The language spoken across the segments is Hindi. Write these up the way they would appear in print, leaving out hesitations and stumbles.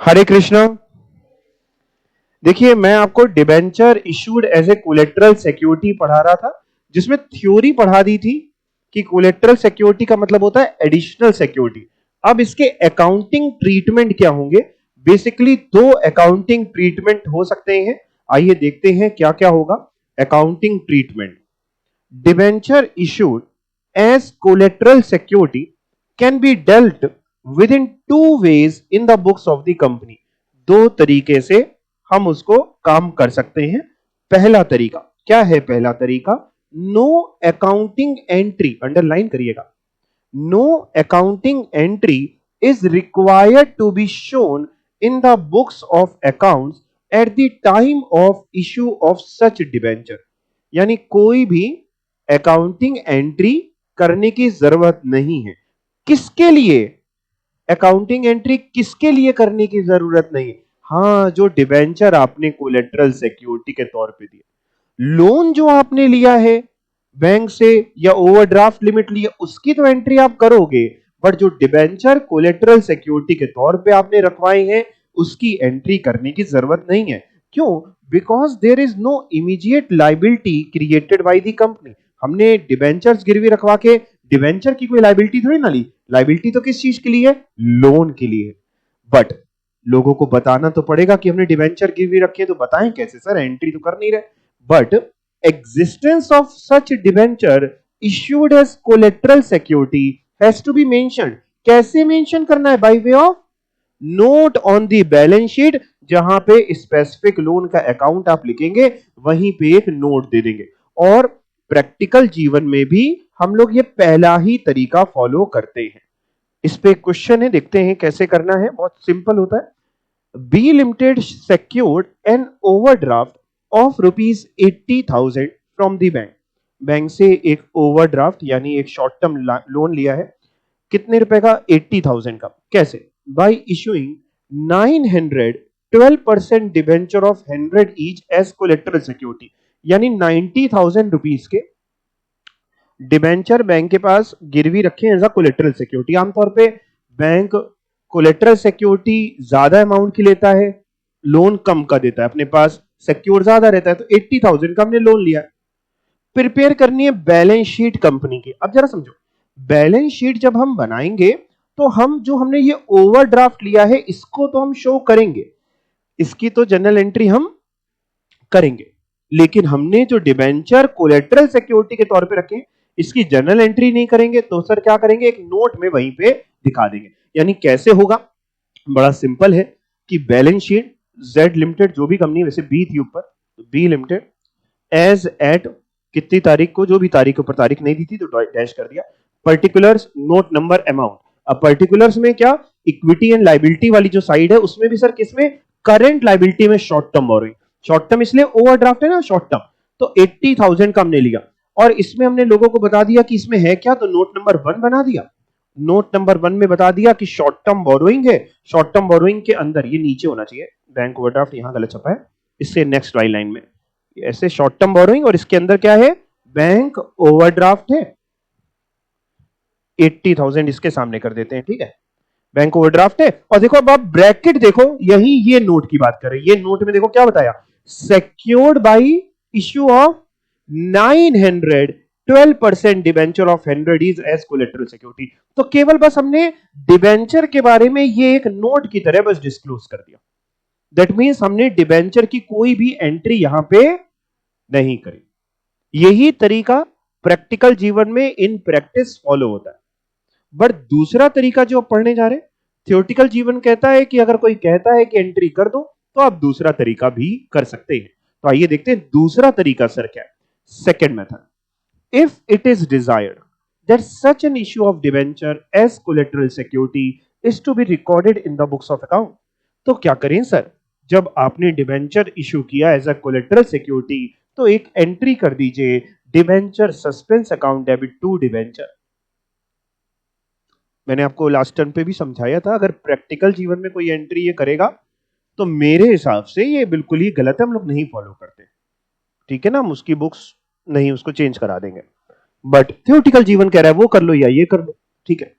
हरे कृष्णा। देखिए, मैं आपको debenture issued as a collateral security पढ़ा रहा था, जिसमें थ्योरी पढ़ा दी थी कि कोलेटरल सिक्योरिटी का मतलब होता है एडिशनल सिक्योरिटी। अब इसके अकाउंटिंग ट्रीटमेंट क्या होंगे? बेसिकली दो अकाउंटिंग ट्रीटमेंट हो सकते हैं। आइए देखते हैं क्या क्या होगा। Accounting treatment: debenture issued as collateral security can be dealt with in two ways in the books of the company. दो तरीके से हम उसको काम कर सकते हैं। पहला तरीका क्या है? पहला तरीका, नो अकाउंटिंग एंट्री, अंडरलाइन करिएगा, no accounting entry is required to be shown in the books of accounts at the time of issue of such debenture. यानी कोई भी अकाउंटिंग एंट्री करने की जरूरत नहीं है। किसके लिए अकाउंटिंग एंट्री किसके लिए करने की जरूरत नहीं है? हाँ, जो डिबेंचर आपने कोलेटरल सिक्योरिटी के तौर पे दिया, लोन जो आपने लिया है बैंक से या ओवरड्राफ्ट लिमिट लिया, उसकी तो एंट्री आप करोगे, बट जो डिबेंचर कोलेटरल सिक्योरिटी के तौर पे आपने रखवाए हैं, उसकी एंट्री करने की जरूरत नहीं है। क्यों? Because there is no immediate liability created by the company. हमने डिबेंचर्स गिरवी रखवा के डिबेंचर की कोई लाइबिलिटी थोड़ी ना ली। लाइबिलिटी तो किस चीज के लिए है? लोन के लिए। बट लोगों को बताना तो पड़ेगा कि हमने डिबेंचर गिरवी रखे, तो बताएं कैसे सर, एंट्री तो कर नहीं रहे। But existence of such debenture issued as collateral security has to be mentioned। कैसे मेंशन करना है? By way of note on the balance sheet. जहां पे स्पेसिफिक लोन का अकाउंट आप लिखेंगे, वहीं पे एक नोट दे देंगे। और प्रैक्टिकल जीवन में भी हम लोग ये पहला ही तरीका फॉलो करते हैं। इस पे क्वेश्चन है, देखते हैं कैसे करना है। बहुत सिंपल होता है। B limited secured an overdraft of ₹80,000 from the bank. Bank से एक ओवरड्राफ्ट यानी एक शॉर्ट टर्म लोन लिया है। कितने रुपए का? 80,000 का। कैसे? By issuing 912% debenture of 100 each as collateral security. यानी 90,000 रुपीज के डिबेंचर बैंक के पास गिरवी रखे एज अ कोलेटरल सिक्योरिटी। आमतौर पे बैंक कोलेटरल सिक्योरिटी ज्यादा अमाउंट की लेता है, लोन कम का देता है। अपने पास सिक्योर ज्यादा रहता है, तो 80,000 का हमने लोन लिया। प्रिपेयर करनी है बैलेंस शीट कंपनी की। अब जरा समझो, बैलेंस शीट जब हम बनाएंगे तो हम जो हमने ये ओवरड्राफ्ट लिया है, इसको तो हम शो करेंगे, इसकी तो जनरल एंट्री हम करेंगे। लेकिन हमने जो डिबेंचर कोलेटरल सिक्योरिटी के तौर पे रखे, इसकी जनरल एंट्री नहीं करेंगे। तो सर क्या करेंगे? एक नोट में वहीं पे दिखा देंगे। यानी कैसे होगा? बड़ा सिंपल है कि बैलेंस शीट जेड लिमिटेड, जो भी कंपनी, वैसे बी थी ऊपर, तो बी लिमिटेड एज एट कितनी तारीख को, जो भी तारीख ऊपर तारीख नहीं दी थी तो डैश कर दिया, पर्टिकुलर्स नोट नंबर अमाउंट। अब पर्टिकुलर्स में क्या, इक्विटी एंड लाइबिलिटी वाली जो साइड है, उसमें भी सर किसमें? करंट लाइबिलिटी में short term borrowing. Short term इसलिए ओवरड्राफ्ट है ना, शॉर्ट टर्म। तो 80,000 का हमने लिया और इसमें हमने लोगों को बता दिया कि इसमें है क्या, तो नोट नंबर 1 बना दिया। नोट नंबर 1 में बता दिया कि शॉर्ट टर्म बोरोइंग है। शॉर्ट टर्म बोरोइंग के अंदर ये नीचे होना चाहिए, बैंक ओवरड्राफ्ट, यहां गलत छपा है, इससे नेक्स्ट वाली लाइन में ऐसे शॉर्ट टर्म बोरोइंग, और इसके अंदर क्या है? बैंक ओवरड्राफ्ट है। 80,000 इसके सामने कर देते हैं, ठीक है, बैंक ओवरड्राफ्ट है। और देखो, अब आप ब्रैकेट देखो, यही ये नोट की बात कर रहे हैं। ये नोट में देखो क्या बताया, secured by issue of 912% debenture of 100 is as collateral security. तो केवल बस हमने डिबेंचर के बारे में ये एक नोट की तरह बस डिस्क्लोज कर दिया। दैट मींस हमने डिबेंचर की कोई भी एंट्री यहां पे नहीं करी। यही तरीका प्रैक्टिकल जीवन में इन प्रैक्टिस फॉलो होता है। बट दूसरा तरीका जो पढ़ने जा रहे हैं, थियोरेटिकल जीवन कहता है कि अगर कोई कहता है कि एंट्री कर दो, तो आप दूसरा तरीका भी कर सकते हैं। तो आइए देखते हैं दूसरा तरीका सर क्या है। Second method, if it is desired that such an issue of debenture as collateral security is to be recorded in the books of account. तो क्या करें सर, जब आपने डिवेंचर इश्यू किया एज अ कोलेटरल सिक्योरिटी, तो एक एंट्री कर दीजिए, debenture suspense account debit to debenture. मैंने आपको लास्ट टर्म पे भी समझाया था, अगर प्रैक्टिकल जीवन में कोई एंट्री ये करेगा तो मेरे हिसाब से ये बिल्कुल ही गलत है, हम लोग नहीं फॉलो करते, ठीक है ना। हम उसकी बुक्स नहीं, उसको चेंज करा देंगे। बट थियोरेटिकल जीवन कह रहा है वो कर लो या ये कर लो, ठीक है।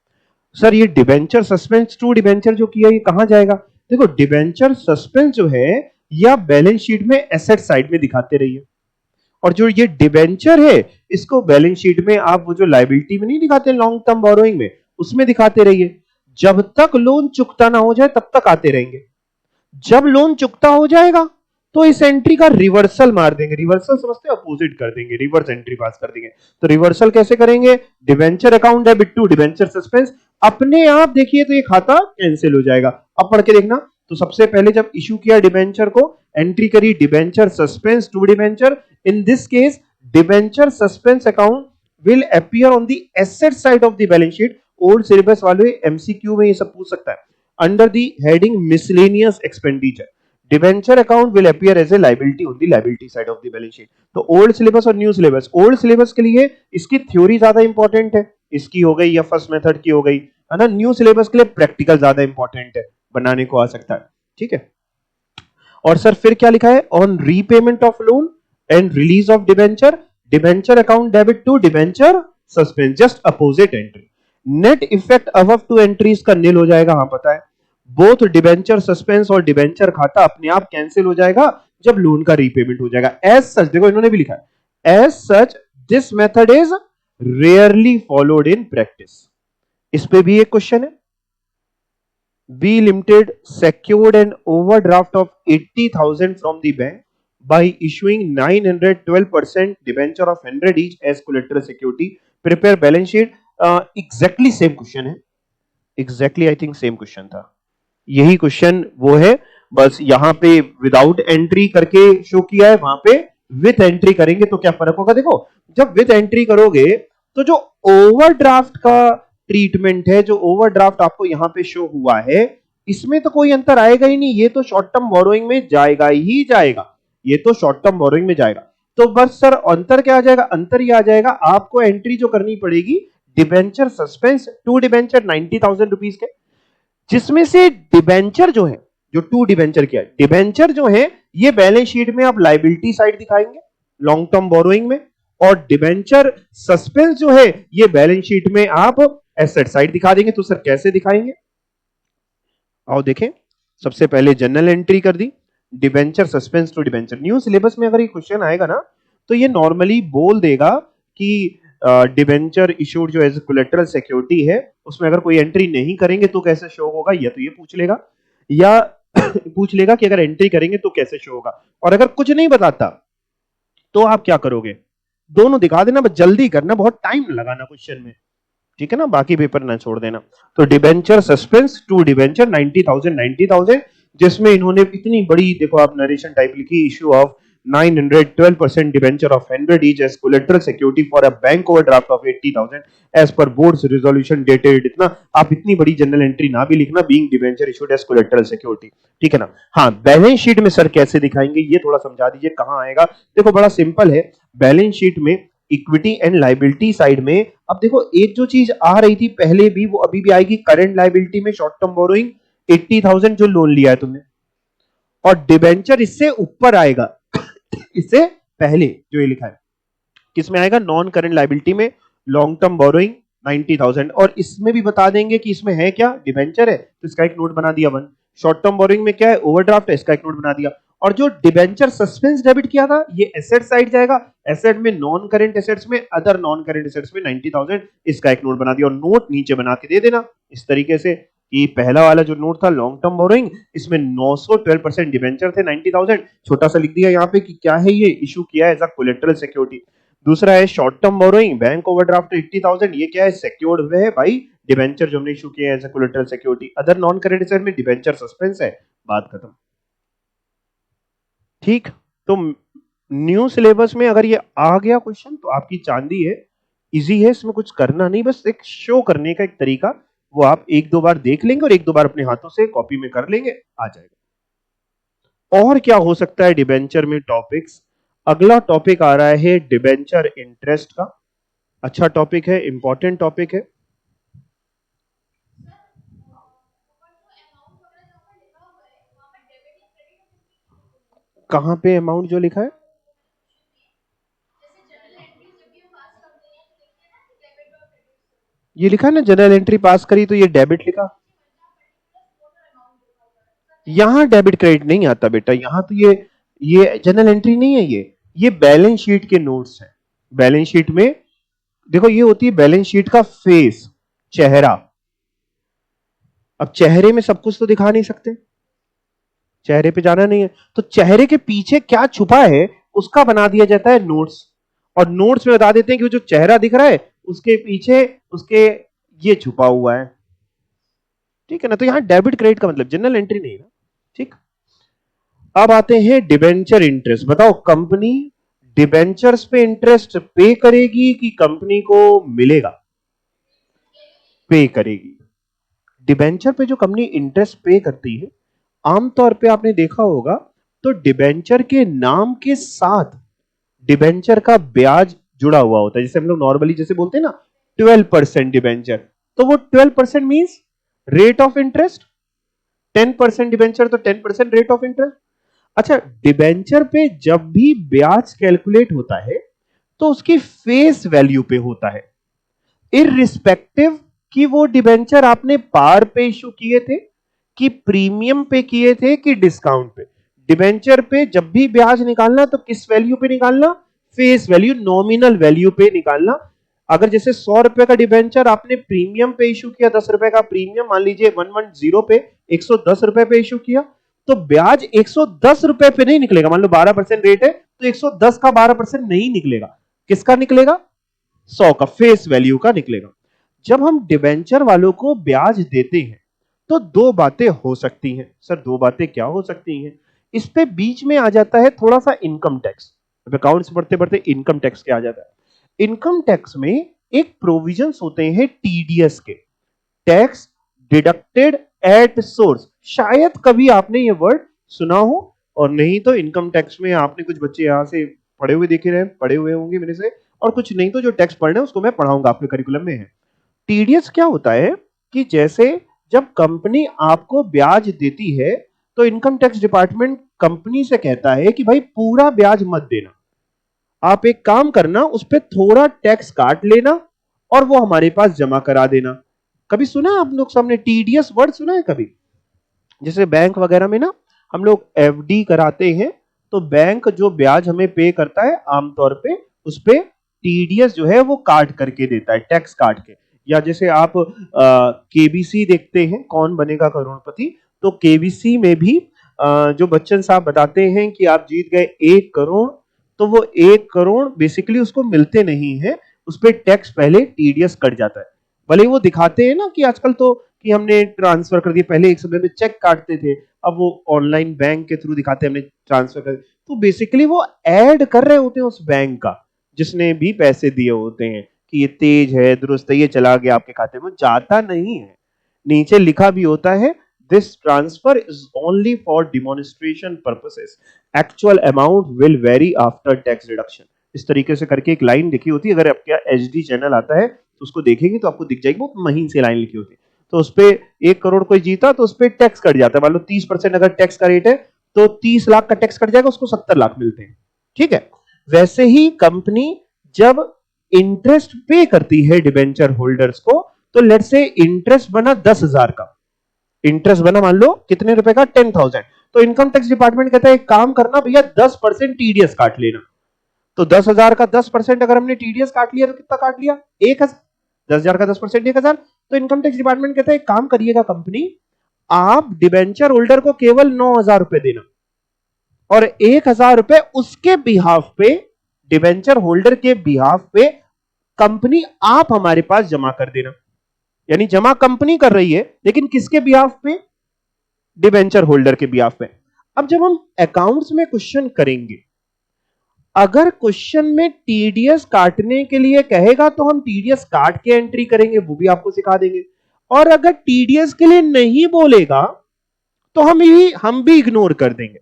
सर ये डिबेंचर सस्पेंस टू डिबेंचर जो किया, ये कहां जाएगा? देखो डिबेंचर सस्पेंस जो है या बैलेंस शीट में एसेट साइड में दिखाते रहिए, और जो ये डिबेंचर है इसको बैलेंस शीट में आप वो जो लायबिलिटी में नहीं दिखाते लॉन्ग टर्म बोरोइंग में, उसमें दिखाते रहिए। जब तक लोन चुकता ना हो जाए तब तक आते रहेंगे। जब लोन चुकता हो जाएगा तो इस एंट्री का रिवर्सल मार देंगे। रिवर्सल समझते हैं, अपोजिट कर देंगे, रिवर्स एंट्री पास कर देंगे। तो रिवर्सल कैसे करेंगे? Debenture account debit to debenture suspense, अपने आप देखिए तो ये खाता कैंसिल हो जाएगा। अब पढ़ के देखना। तो सबसे पहले जब इशू किया डिबेंचर को, एंट्री करी debenture suspense to debenture. In this case debenture suspense account will appear on the asset side of the balance sheet. Old syllabus वाले एमसीक्यू में ये सब पूछ सकता है। Under the heading miscellaneous expenditure, debenture account will appear as a liability on the liability side of the balance sheet. तो ओल्ड सिलेबस और न्यू सिलेबस, ओल्ड सिलेबस के लिए इसकी थ्योरी ज्यादा इंपॉर्टेंट है, इसकी हो गई या फर्स्ट मेथड की हो गई, है ना। न्यू सिलेबस के लिए प्रैक्टिकल ज्यादा इंपॉर्टेंट है, बनाने को आ सकता है, ठीक है। और सर फिर क्या लिखा है? On repayment of loan and release of debenture, debenture account debit to debenture suspense, just opposite entry. Net effect above two entries का नील हो जाएगा, हाँ पता है। बोथ डिबेंचर सस्पेंस और डिबेंचर खाता अपने आप कैंसिल हो जाएगा जब लोन का रीपेमेंट हो जाएगा। एज सच, देखो इन्होंने भी लिखा है, as such this method is rarely followed in practice. इस पे भी एक क्वेश्चन है। B Limited secured an overdraft of 80,000 from the bank by issuing 912% debenture of 100 each as collateral security. Prepare balance sheet. Exactly same question है। Exactly I think same question था। यही क्वेश्चन वो है, बस यहां पे विदाउट एंट्री करके शो किया है, वहां पे विथ एंट्री करेंगे तो क्या फर्क होगा। देखो जब विथ एंट्री करोगे तो जो ओवरड्राफ्ट का ट्रीटमेंट है, जो ओवरड्राफ्ट आपको यहां पे शो हुआ है, इसमें तो कोई अंतर आएगा ही नहीं। ये तो शॉर्ट टर्म बोरोइंग में जाएगा ही जाएगा, ये तो शॉर्ट टर्म बोरोइंग में जाएगा। तो बस सर अंतर क्या आ जाएगा? अंतर ये आ जाएगा, आपको एंट्री जो करनी पड़ेगी debenture suspense to debenture 90,000 rupees के, जिसमें से डिबेंचर जो है, जो टू डिबेंचर क्या है, डिबेंचर जो है ये बैलेंस शीट में आप लायबिलिटी साइड दिखाएंगे लॉन्ग टर्म बोरोइंग में, और डिबेंचर सस्पेंस जो है ये बैलेंस शीट में आप एसेट साइड दिखा देंगे। तो सर कैसे दिखाएंगे? आओ देखें। सबसे पहले जनरल एंट्री कर दी, debenture suspense to debenture. New syllabus में अगर ये क्वेश्चन आएगा ना तो ये नॉर्मली बोल देगा कि डिबेंचर इशूड जो एज कोलेटरल सिक्योरिटी है उसमें अगर कोई एंट्री नहीं करेंगे तो कैसे शो होगा, या तो ये पूछ लेगा, या पूछ लेगा कि अगर एंट्री करेंगे तो कैसे शो होगा। और अगर कुछ नहीं बताता तो आप क्या करोगे? दोनों दिखा देना, बस जल्दी करना, बहुत टाइम लगाना क्वेश्चन में, ठीक है ना, बाकी पेपर ना छोड़ देना। तो डिबेंचर सस्पेंस टू डिबेंचर 90,000, जिसमें इन्होंने इतनी बड़ी देखो आप नरेशन टाइप लिखी, issue of 912% debenture of 100 each as collateral security for a bank overdraft of 80,000 as per board's resolution dated इतना। आप इतनी बड़ी जनरल एंट्री ना भी लिखना, being debenture issued as collateral security, ठीक है ना। हाँ बैलेंस शीट में सर कैसे दिखाएंगे ये थोड़ा समझा दीजिए, कहां आएगा। देखो बड़ा सिंपल है, बैलेंस शीट में इक्विटी एंड लायबिलिटी साइड में, अब देखो एक जो चीज आ रही थी पहले भी वो अभी भी आएगी, करंट लायबिलिटी में शॉर्ट टर्म बोरोइंग 80,000 जो लोन लिया है तुमने, और डिबेंचर इससे ऊपर आएगा इससे पहले जो ये लिखा है, किसमें आएगा? नॉन करंट लायबिलिटी में लॉन्ग टर्म बोरोइंग 90,000, और इसमें भी बता देंगे कि इसमें है क्या, डिबेंचर है तो इसका एक नोट बना दिया वन। शॉर्ट टर्म बोरोइंग में क्या है? ओवरड्राफ्ट है, इसका एक नोट बना दिया। और जो डिबेंचर सस्पेंस डेबिट किया था ये एसेट साइड जाएगा, एसेट में नॉन करंट एसेट्स में, अदर नॉन करंट एसेट्स में 90,000, इसका एक नोट बना दिया। और नोट नीचे बना के दे देना इस तरीके से कि पहला वाला जो नोट था लॉन्ग टर्म बोरोइंग, इसमें 912% डिबेंचर थे 90,000, छोटा सा लिख दिया यहाँ पे कि क्या है ये, इशू किया है एज अ कोलेटरल सिक्योरिटी। दूसरा है short term borrowing, bank overdraft 80,000, ये क्या है? सिक्योर्ड हुए है भाई डिबेंचर जो हमने इशू किया है as a collateral security. Other non current asset में डिबेंचर सस्पेंस है, बात खत्म, ठीक। तो न्यू सिलेबस में अगर ये आ गया क्वेश्चन तो आपकी चांदी है, इजी है, इसमें कुछ करना नहीं, बस एक शो करने का एक तरीका, वो आप एक दो बार देख लेंगे और एक दो बार अपने हाथों से कॉपी में कर लेंगे, आ जाएगा। और क्या हो सकता है डिबेंचर में टॉपिक्स? अगला टॉपिक आ रहा है डिबेंचर इंटरेस्ट का, अच्छा टॉपिक है, इंपॉर्टेंट टॉपिक है। कहां पे अमाउंट जो लिखा है? ये लिखा है ना जनरल एंट्री पास करी तो ये डेबिट लिखा, यहां डेबिट क्रेडिट नहीं आता बेटा, यहां तो ये जनरल एंट्री नहीं है, ये बैलेंस शीट के नोट्स हैं। बैलेंस शीट में देखो ये होती है बैलेंस शीट का फेस, चेहरा। अब चेहरे में सब कुछ तो दिखा नहीं सकते, चेहरे पे जाना नहीं है, तो चेहरे के पीछे क्या छुपा है उसका बना दिया जाता है नोट्स। और नोट्स में बता देते हैं कि वो जो चेहरा दिख रहा है उसके पीछे उसके ये छुपा हुआ है। ठीक है ना, तो यहां डेबिट क्रेडिट का मतलब जनरल एंट्री नहीं है। ठीक, अब आते हैं डिबेंचर इंटरेस्ट। बताओ कंपनी डिबेंचर्स पे इंटरेस्ट पे करेगी कि कंपनी को मिलेगा? पे करेगी। डिबेंचर पे जो कंपनी इंटरेस्ट पे करती है, आमतौर पे आपने देखा होगा तो डिबेंचर के नाम के साथ डिबेंचर का ब्याज जुड़ा हुआ होता है। जैसे हम लोग नॉर्मली जैसे बोलते हैं ना 12% डिबेंचर, तो वो 12% means rate of interest. 10% debenture तो 10% रेट ऑफ इंटरेस्ट। अच्छा, डिबेंचर पे जब भी ब्याज कैलकुलेट होता है तो उसकी फेस वैल्यू पे होता है, इररिस्पेक्टिव कि वो डिबेंचर आपने पार पे इशू किए थे कि प्रीमियम पे किए थे कि डिस्काउंट पे। डिबेंचर पे जब भी ब्याज निकालना तो किस वैल्यू पे निकालना? फेस वैल्यू, नॉमिनल वैल्यू पे निकालना। अगर जैसे 100 रुपए का डिबेंचर आपने प्रीमियम पे इशू किया, 10 रुपए का प्रीमियम, मान लीजिए 110 पे 110 रुपए पे इशू किया, तो ब्याज 110 रुपए पे नहीं निकलेगा। मान लो 12% रेट है तो 110 का 12% नहीं निकलेगा। किसका निकलेगा? 100 का, फेस वैल्यू का निकलेगा। जब हम डिबेंचर वालों को ब्याज देते हैं तो दो बातें हो सकती हैं। सर दो बातें क्या हो सकती हैं? इस पे बीच में आ जाता है थोड़ा सा इनकम टैक्स। अकाउंट्स पढ़ते पढ़ते इनकम टैक्स क्या आ जाता है। इनकम टैक्स में एक प्रोविजंस होते हैं टीडीएस के, टैक्स डिडक्टेड एट सोर्स। शायद कभी आपने ये वर्ड सुना हो, और नहीं तो इनकम टैक्स में आपने कुछ बच्चे यहां से पढ़े हुए देखे रहे, पढ़े हुए होंगे मेरे से, और कुछ नहीं तो जो टैक्स पढ़ रहे हैं उसको मैं पढ़ाऊंगा, आपके करिकुलम में है। टीडीएस क्या होता है कि जैसे जब कंपनी आपको ब्याज देती है तो इनकम टैक्स डिपार्टमेंट कंपनी से कहता है कि भाई पूरा ब्याज मत देना, आप एक काम करना उस पर थोड़ा टैक्स काट लेना और वो हमारे पास जमा करा देना। कभी सुना आप लोग सामने टीडीएस वर्ड सुना है कभी? जैसे बैंक वगैरह में ना हम लोग एफडी कराते हैं तो बैंक जो ब्याज हमें पे करता है आमतौर पे उस पे टीडीएस जो है वो काट करके देता है, टैक्स काट के। या जैसे आप केबीसी देखते हैं, कौन बनेगा करोड़पति, तो केबीसी में भी जो बच्चन साहब बताते हैं कि आप जीत गए 1 करोड़, तो वो 1 करोड़ बेसिकली उसको मिलते नहीं है, उस पर टैक्स पहले टीडीएस कट जाता है। भले ही वो दिखाते हैं ना कि आजकल तो कि हमने ट्रांसफर कर दिया, पहले एक समय में चेक काटते थे, अब वो ऑनलाइन बैंक के थ्रू दिखाते हैं हमने ट्रांसफर कर दिया। तो बेसिकली वो ऐड कर रहे होते हैं उस बैंक का जिसने भी पैसे दिए होते हैं कि ये तेज है, दुरुस्त है, ये चला गया आपके खाते में, जाता नहीं है। नीचे लिखा भी होता है this transfer is only for demonstration purposes, actual amount will very after tax reduction. इस तरीके से करके एक लाइन लिखी होती है, अगर आपका एचडी चैनल आता है तो उसको देखेंगे तो आपको दिख जाएगी, बहुत महीन से लाइन लिखी होती है। तो उस पे 1 करोड़ कोई जीता तो उस पे टैक्स कट जाता है। मान लो 30% अगर टैक्स का रेट है तो 30 लाख का टैक्स कट जाएगा, उसको 70 लाख मिलते हैं। ठीक है, वैसे ही कंपनी जब इंटरेस्ट पे करती है डिबेंचर होल्डर्स को, तो लेट से इंटरेस्ट बना 10,000 का, इंटरेस्ट बना मान लो कितने रुपए का, 10,000, तो इनकम टैक्स डिपार्टमेंट कहता है एक काम करना भैया 10% टीडीएस काट लेना। तो 10,000 का 10% अगर हमने टीडीएस काट लिया तो कितना काट लिया? 1,000। 10,000 का 10% 1,000। तो इनकम टैक्स डिपार्टमेंट कहता है एक काम करिएगा कंपनी, आप डिबेंचर होल्डर को केवल 9,000 रुपए देना और 1,000 रुपए उसके बिहाफ पे, डिबेंचर होल्डर के बिहाफ पे कंपनी आप हमारे पास जमा कर देना। यानी जमा कंपनी कर रही है लेकिन किसके बिहाफ पे? डिबेंचर होल्डर के बिहाफ पे। अब जब हम अकाउंट्स में क्वेश्चन करेंगे, अगर क्वेश्चन में टीडीएस काटने के लिए कहेगा तो हम टीडीएस काट के एंट्री करेंगे, वो भी आपको सिखा देंगे। और अगर टीडीएस के लिए नहीं बोलेगा तो हम भी इग्नोर कर देंगे।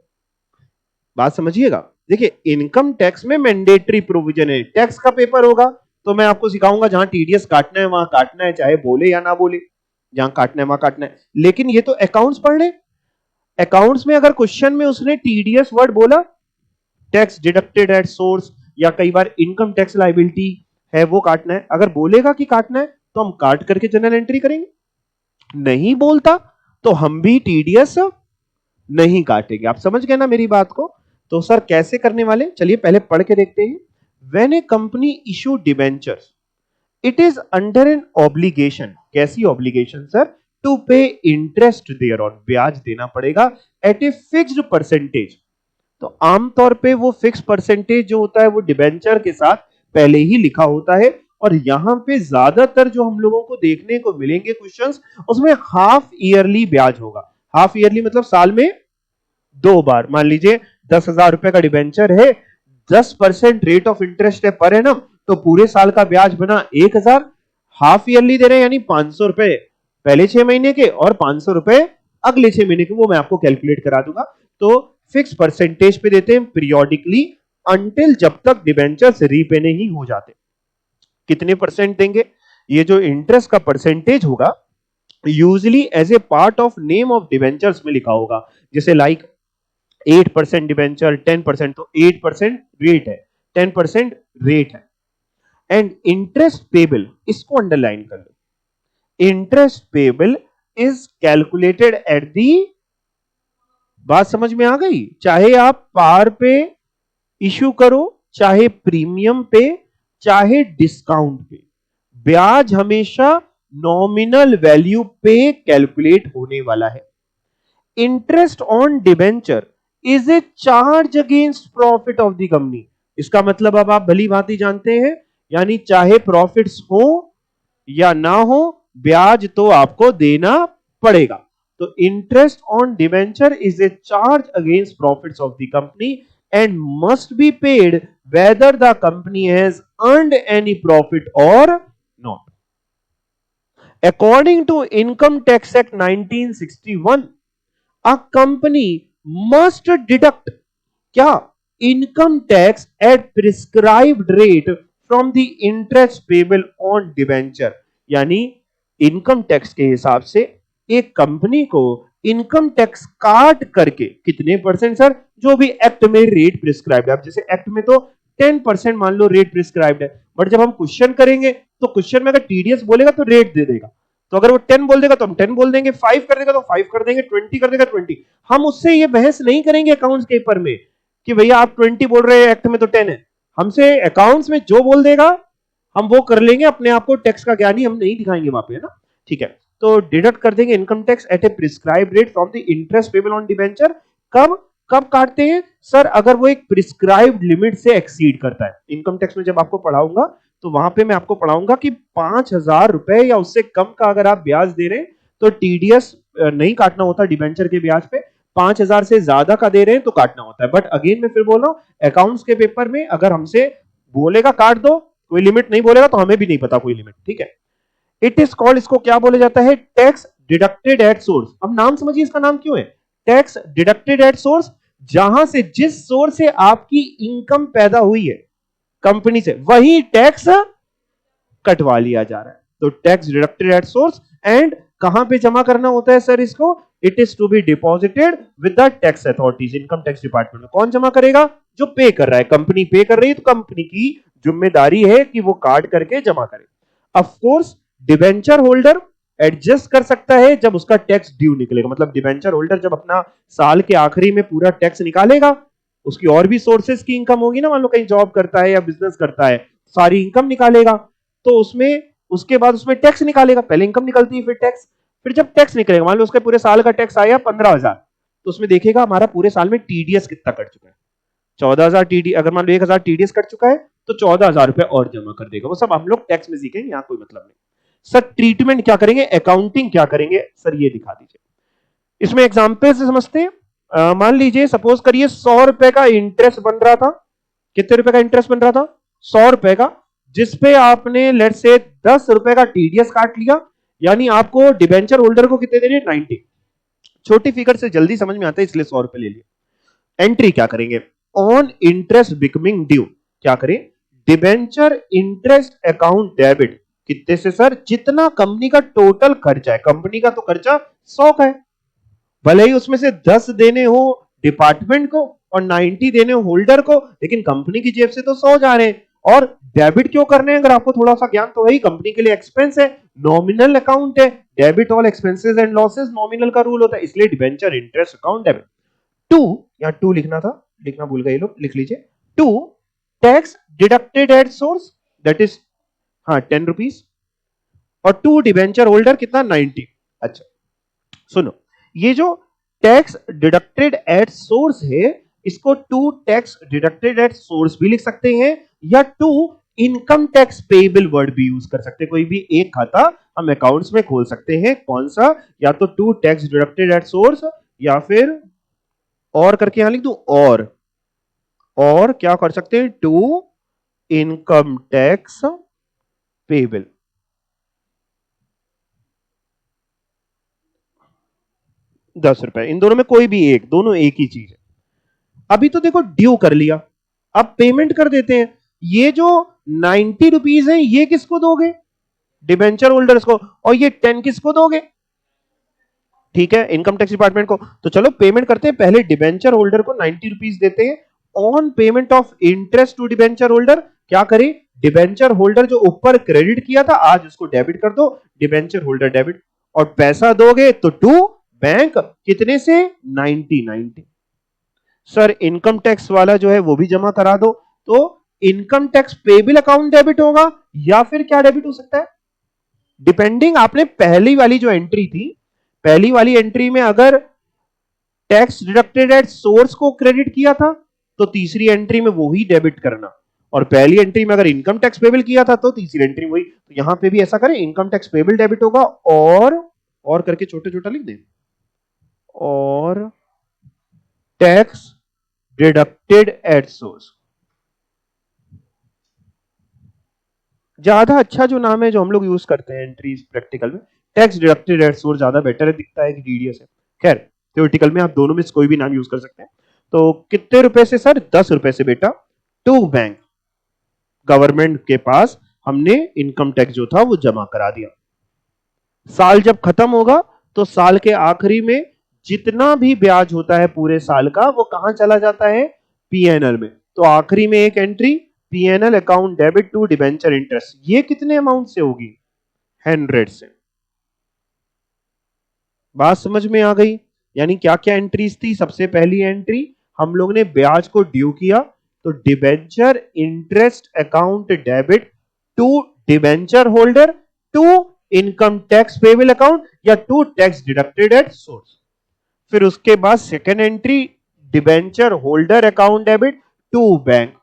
बात समझिएगा। देखिए इनकम टैक्स में मैंडेटरी प्रोविजन है, टैक्स का पेपर होगा तो मैं आपको सिखाऊंगा जहां टीडीएस काटना है वहां काटना है, चाहे बोले या ना बोले, जहां काटना है वहां काटना है। लेकिन ये तो अकाउंट्स पढ़ रहे, अकाउंट्स में अगर क्वेश्चन में उसने टीडीएस वर्ड बोला, टैक्स डिडक्टेड एट सोर्स, या कई बार इनकम टैक्स लाइबिलिटी है वो काटना है, अगर बोलेगा कि काटना है तो हम काट करके जनरल एंट्री करेंगे, नहीं बोलता तो हम भी टीडीएस नहीं काटेंगे। आप समझ गए ना मेरी बात को? तो सर कैसे करने वाले, चलिए पहले पढ़ के देखते हैं। When A company issue debentures it is under an obligation, कैसी ऑब्लिगेशन सर? टू पे इंटरेस्ट देयर ऑन, ब्याज देना पड़ेगा एट ए फिक्स्ड परसेंटेज। तो आमतौर पे वो फिक्स परसेंटेज जो होता है वो डिबेंचर के साथ पहले ही लिखा होता है। और यहां पे ज्यादातर जो हम लोगों को देखने को मिलेंगे क्वेश्चंस, उसमें हाफ ईयरली ब्याज होगा। हाफ ईयरली मतलब साल में 2 बार। मान लीजिए 10,000 रुपए का डिबेंचर है, 10% रेट ऑफ इंटरेस्ट है पर एनम, तो पूरे साल का ब्याज बना 1,000। हाफ ईयरली दे रहे हैं यानी 500 रुपए पहले 6 महीने के और 500 रुपए अगले 6 महीने के, वो मैं आपको कैलकुलेट करा दूंगा। तो फिक्स परसेंटेज पे देते हैं पीरियोडिकली अंटिल जब तक डिबेंचर्स रीपे नहीं हो जाते। कितने परसेंट देंगे? ये जो इंटरेस्ट का परसेंटेज होगा usually as a part of name of debentures में लिखा होगा, जैसे लाइक 8% डिबेंचर, 10%, तो 8% रेट है, 10% रेट है। एंड इंटरेस्ट पेबल, इसको अंडरलाइन कर लो, interest payable is calculated at the, बात समझ में आ गई? चाहे आप पार पे इशू करो, चाहे प्रीमियम पे, चाहे डिस्काउंट पे, ब्याज हमेशा नॉमिनल वैल्यू पे कैलकुलेट होने वाला है। Interest on debenture is a charge against profit of the company. इसका मतलब अब आप भली भांति जानते हैं, यानी चाहे प्रॉफिट्स हो या ना हो, ब्याज तो आपको देना पड़ेगा। तो interest on debenture is a charge against profits of the company and must be paid whether the company has earned any profit और not. According to income tax act 1961, a company must deduct क्या? Income tax at prescribed rate from the interest payable on debenture. यानी इनकम टैक्स के हिसाब से एक कंपनी को इनकम टैक्स काट करके कितने परसेंट सर? जो भी एक्ट में रेट प्रिस्क्राइब्ड है। अब जैसे एक्ट में तो 10% मान लो रेट प्रिस्क्राइब्ड है, बट जब हम क्वेश्चन करेंगे तो क्वेश्चन में अगर टीडीएस बोलेगा तो रेट दे देगा। तो अगर वो 10 बोल देगा तो हम 10 बोल देंगे, 5 कर देगा तो 5 कर देंगे, 20 कर देगा 20। हम उससे ये बहस नहीं करेंगे अकाउंट्स पेपर में कि भैया आप 20 बोल रहे हैं, एक्ट में तो 10 है। हमसे अकाउंट्स में जो बोल देगा हम वो कर लेंगे, अपने आप को टैक्स का ज्ञानी हम नहीं दिखाएंगे वहां पे, है ना? ठीक है, तो डिडक्ट कर देंगे income tax eight A prescribed rate from the interest payable on debenture. कब कब काटते हैं सर? अगर वो एक प्रिस्क्राइब्ड लिमिट से एक्सीड करता है। इनकम टैक्स में जब आपको पढ़ाऊंगा तो वहां पे मैं आपको पढ़ाऊंगा कि 5,000 रुपए या उससे कम का अगर आप ब्याज दे रहे हैं तो टीडीएस नहीं काटना होता डिबेंचर के ब्याज पे। 5,000 से ज्यादा का दे रहे हैं तो काटना होता है। बट अगेन मैं फिर बोल रहा हूं, अकाउंट्स के पेपर में अगर हमसे बोलेगा काट दो, कोई लिमिट नहीं बोलेगा तो हमें भी नहीं पता कोई लिमिट, ठीक है? इट इज कॉल्ड, इसको क्या बोला जाता है? Tax deducted at source. अब नाम समझिए इसका नाम क्यों है टैक्स डिडक्टेड एट सोर्स। जहां से, जिस सोर्स से आपकी इनकम पैदा हुई है कंपनी से, वही टैक्स कटवा लिया जा रहा है। तो tax deducted at source. And कहां पे जमा करना होता है सर इसको? It is to be deposited with the tax authorities, income tax department में। कौन जमा करेगा? जो पे कर रहा है, कंपनी पे कर रही है तो कंपनी की जिम्मेदारी है कि वो काट करके जमा करे। Of course debenture holder adjust कर सकता है जब उसका टैक्स ड्यू निकलेगा। मतलब डिबेंचर होल्डर जब अपना साल के आखिरी में पूरा टैक्स निकालेगा, उसकी और भी सोर्सेस की इनकम होगी ना, मान लो कहीं जॉब करता है या बिजनेस करता है, सारी इनकम निकालेगा तो उसमें, उसके बाद उसमें टैक्स निकालेगा। पहले इनकम निकलती है फिर टैक्स। फिर जब टैक्स निकलेगा, मान लो उसके पूरे साल का टैक्स आया 15,000, तो उसमें देखेगा हमारा पूरे साल में टीडीएस कितना कट चुका है। 14,000 टीडी, अगर मान लो 1,000 टीडीएस कट चुका है तो 14,000 रुपए और जमा कर देगा। वो सब हम लोग टैक्स में सीखेंगे, यहाँ कोई मतलब नहीं। सर ट्रीटमेंट क्या करेंगे, अकाउंटिंग क्या करेंगे सर, ये दिखा दीजिए। इसमें एग्जाम्पल से समझते हैं। मान लीजिए सपोज करिए 100 रुपए का इंटरेस्ट बन रहा था। कितने रुपए का इंटरेस्ट बन रहा था? 100 रुपए का, जिसपे आपने लेट से 10 रुपए का टीडीएस काट लिया। यानी आपको डिबेंचर होल्डर को कितने देने? 90। छोटी फिगर से जल्दी समझ में आता है इसलिए 100 रुपए ले लिए। एंट्री क्या करेंगे? ऑन इंटरेस्ट बिकमिंग ड्यू क्या करें? Debenture interest account debit. कितने से सर? जितना कंपनी का टोटल खर्चा है। कंपनी का तो खर्चा 100 का है, भले ही उसमें से 10 देने हो डिपार्टमेंट को और 90 देने हो होल्डर को, लेकिन कंपनी की जेब से तो 100 जा रहे हैं। और डेबिट क्यों करने हैं, अगर आपको थोड़ा सा ज्ञान तो है ही, कंपनी के लिए एक्सपेंस है, नॉमिनल अकाउंट है, debit all expenses and losses, nominal का रूल होता है, इसलिए debenture interest account debit. To, यहां टू लिखना था, लिखना भूल गए लोग, लिख लीजिए। To, tax deducted at source, that is हाँ 10 रुपीज, और टू डिबेंचर होल्डर कितना 90। अच्छा सुनो, ये जो टैक्स डिडक्टेड एट सोर्स है, इसको to tax deducted at source भी लिख सकते हैं, या to income tax payable word भी यूज कर सकते हैं। कोई भी एक खाता हम अकाउंट्स में खोल सकते हैं, कौन सा, या तो to tax deducted at source, या फिर और करके यहां लिख दूं, और क्या कर सकते हैं, टू इनकम टैक्स पेएबल। ₹10, इन दोनों में कोई भी एक, दोनों एक ही चीज है। अभी तो देखो ड्यू कर लिया, अब पेमेंट कर देते हैं। ये जो 90 रुपीज है ये किसको दोगे, डिबेंचर होल्डर्स को, और ये 10 किसको दोगे, ठीक है, इनकम टैक्स डिपार्टमेंट को। तो चलो पेमेंट करते हैं, पहले डिबेंचर होल्डर को 90 रुपीज देते हैं। On payment of interest to debenture holder क्या करें, डिबेंचर होल्डर जो ऊपर क्रेडिट किया था आज उसको डेबिट कर दो, डिबेंचर होल्डर डेबिट, और पैसा दोगे तो टू बैंक, कितने से 90। सर इनकम टैक्स वाला जो है वो भी जमा करा दो, तो income tax payable account debit होगा, या फिर क्या डेबिट हो सकता है, डिपेंडिंग, आपने पहली वाली जो एंट्री थी, पहली वाली एंट्री में अगर टैक्स डिडक्टेड एट सोर्स को क्रेडिट किया था तो तीसरी एंट्री में वो ही डेबिट करना, और पहली एंट्री में अगर इनकम टैक्स पेबल किया था तो तीसरी एंट्री में वही, तो यहां पे भी ऐसा करें, इनकम टैक्स पेबल डेबिट होगा, और करके छोटे छोटा लिख दें, और टैक्स डिडक्टेड एट सोर्स। ज्यादा अच्छा जो नाम है जो हम लोग यूज करते हैं एंट्रीज प्रैक्टिकल में, टैक्स डिडक्टेड एट सोर्स ज्यादा बेटर है, दिखता है कि डीडीएस है। खैर थ्योरेटिकल में आप दोनों में से कोई भी नाम यूज कर सकते हैं। तो कितने रुपए से सर, ₹10 से बेटा, टू बैंक, गवर्नमेंट के पास हमने इनकम टैक्स जो था वो जमा करा दिया। साल जब खत्म होगा तो साल के आखिरी में जितना भी ब्याज होता है पूरे साल का वो कहां चला जाता है, पीएनएल में। तो आखिरी में एक entry, PNL account debit to debenture interest, ये कितने अमाउंट से होगी, 100 से। बात समझ में आ गई, यानी क्या क्या एंट्रीज थी, सबसे पहली एंट्री हम लोग ने ब्याज को ड्यू किया, तो debenture interest account debit to debenture holder, to income tax payable account, या to tax deducted at source. फिर उसके बाद second entry, debenture holder account debit to bank.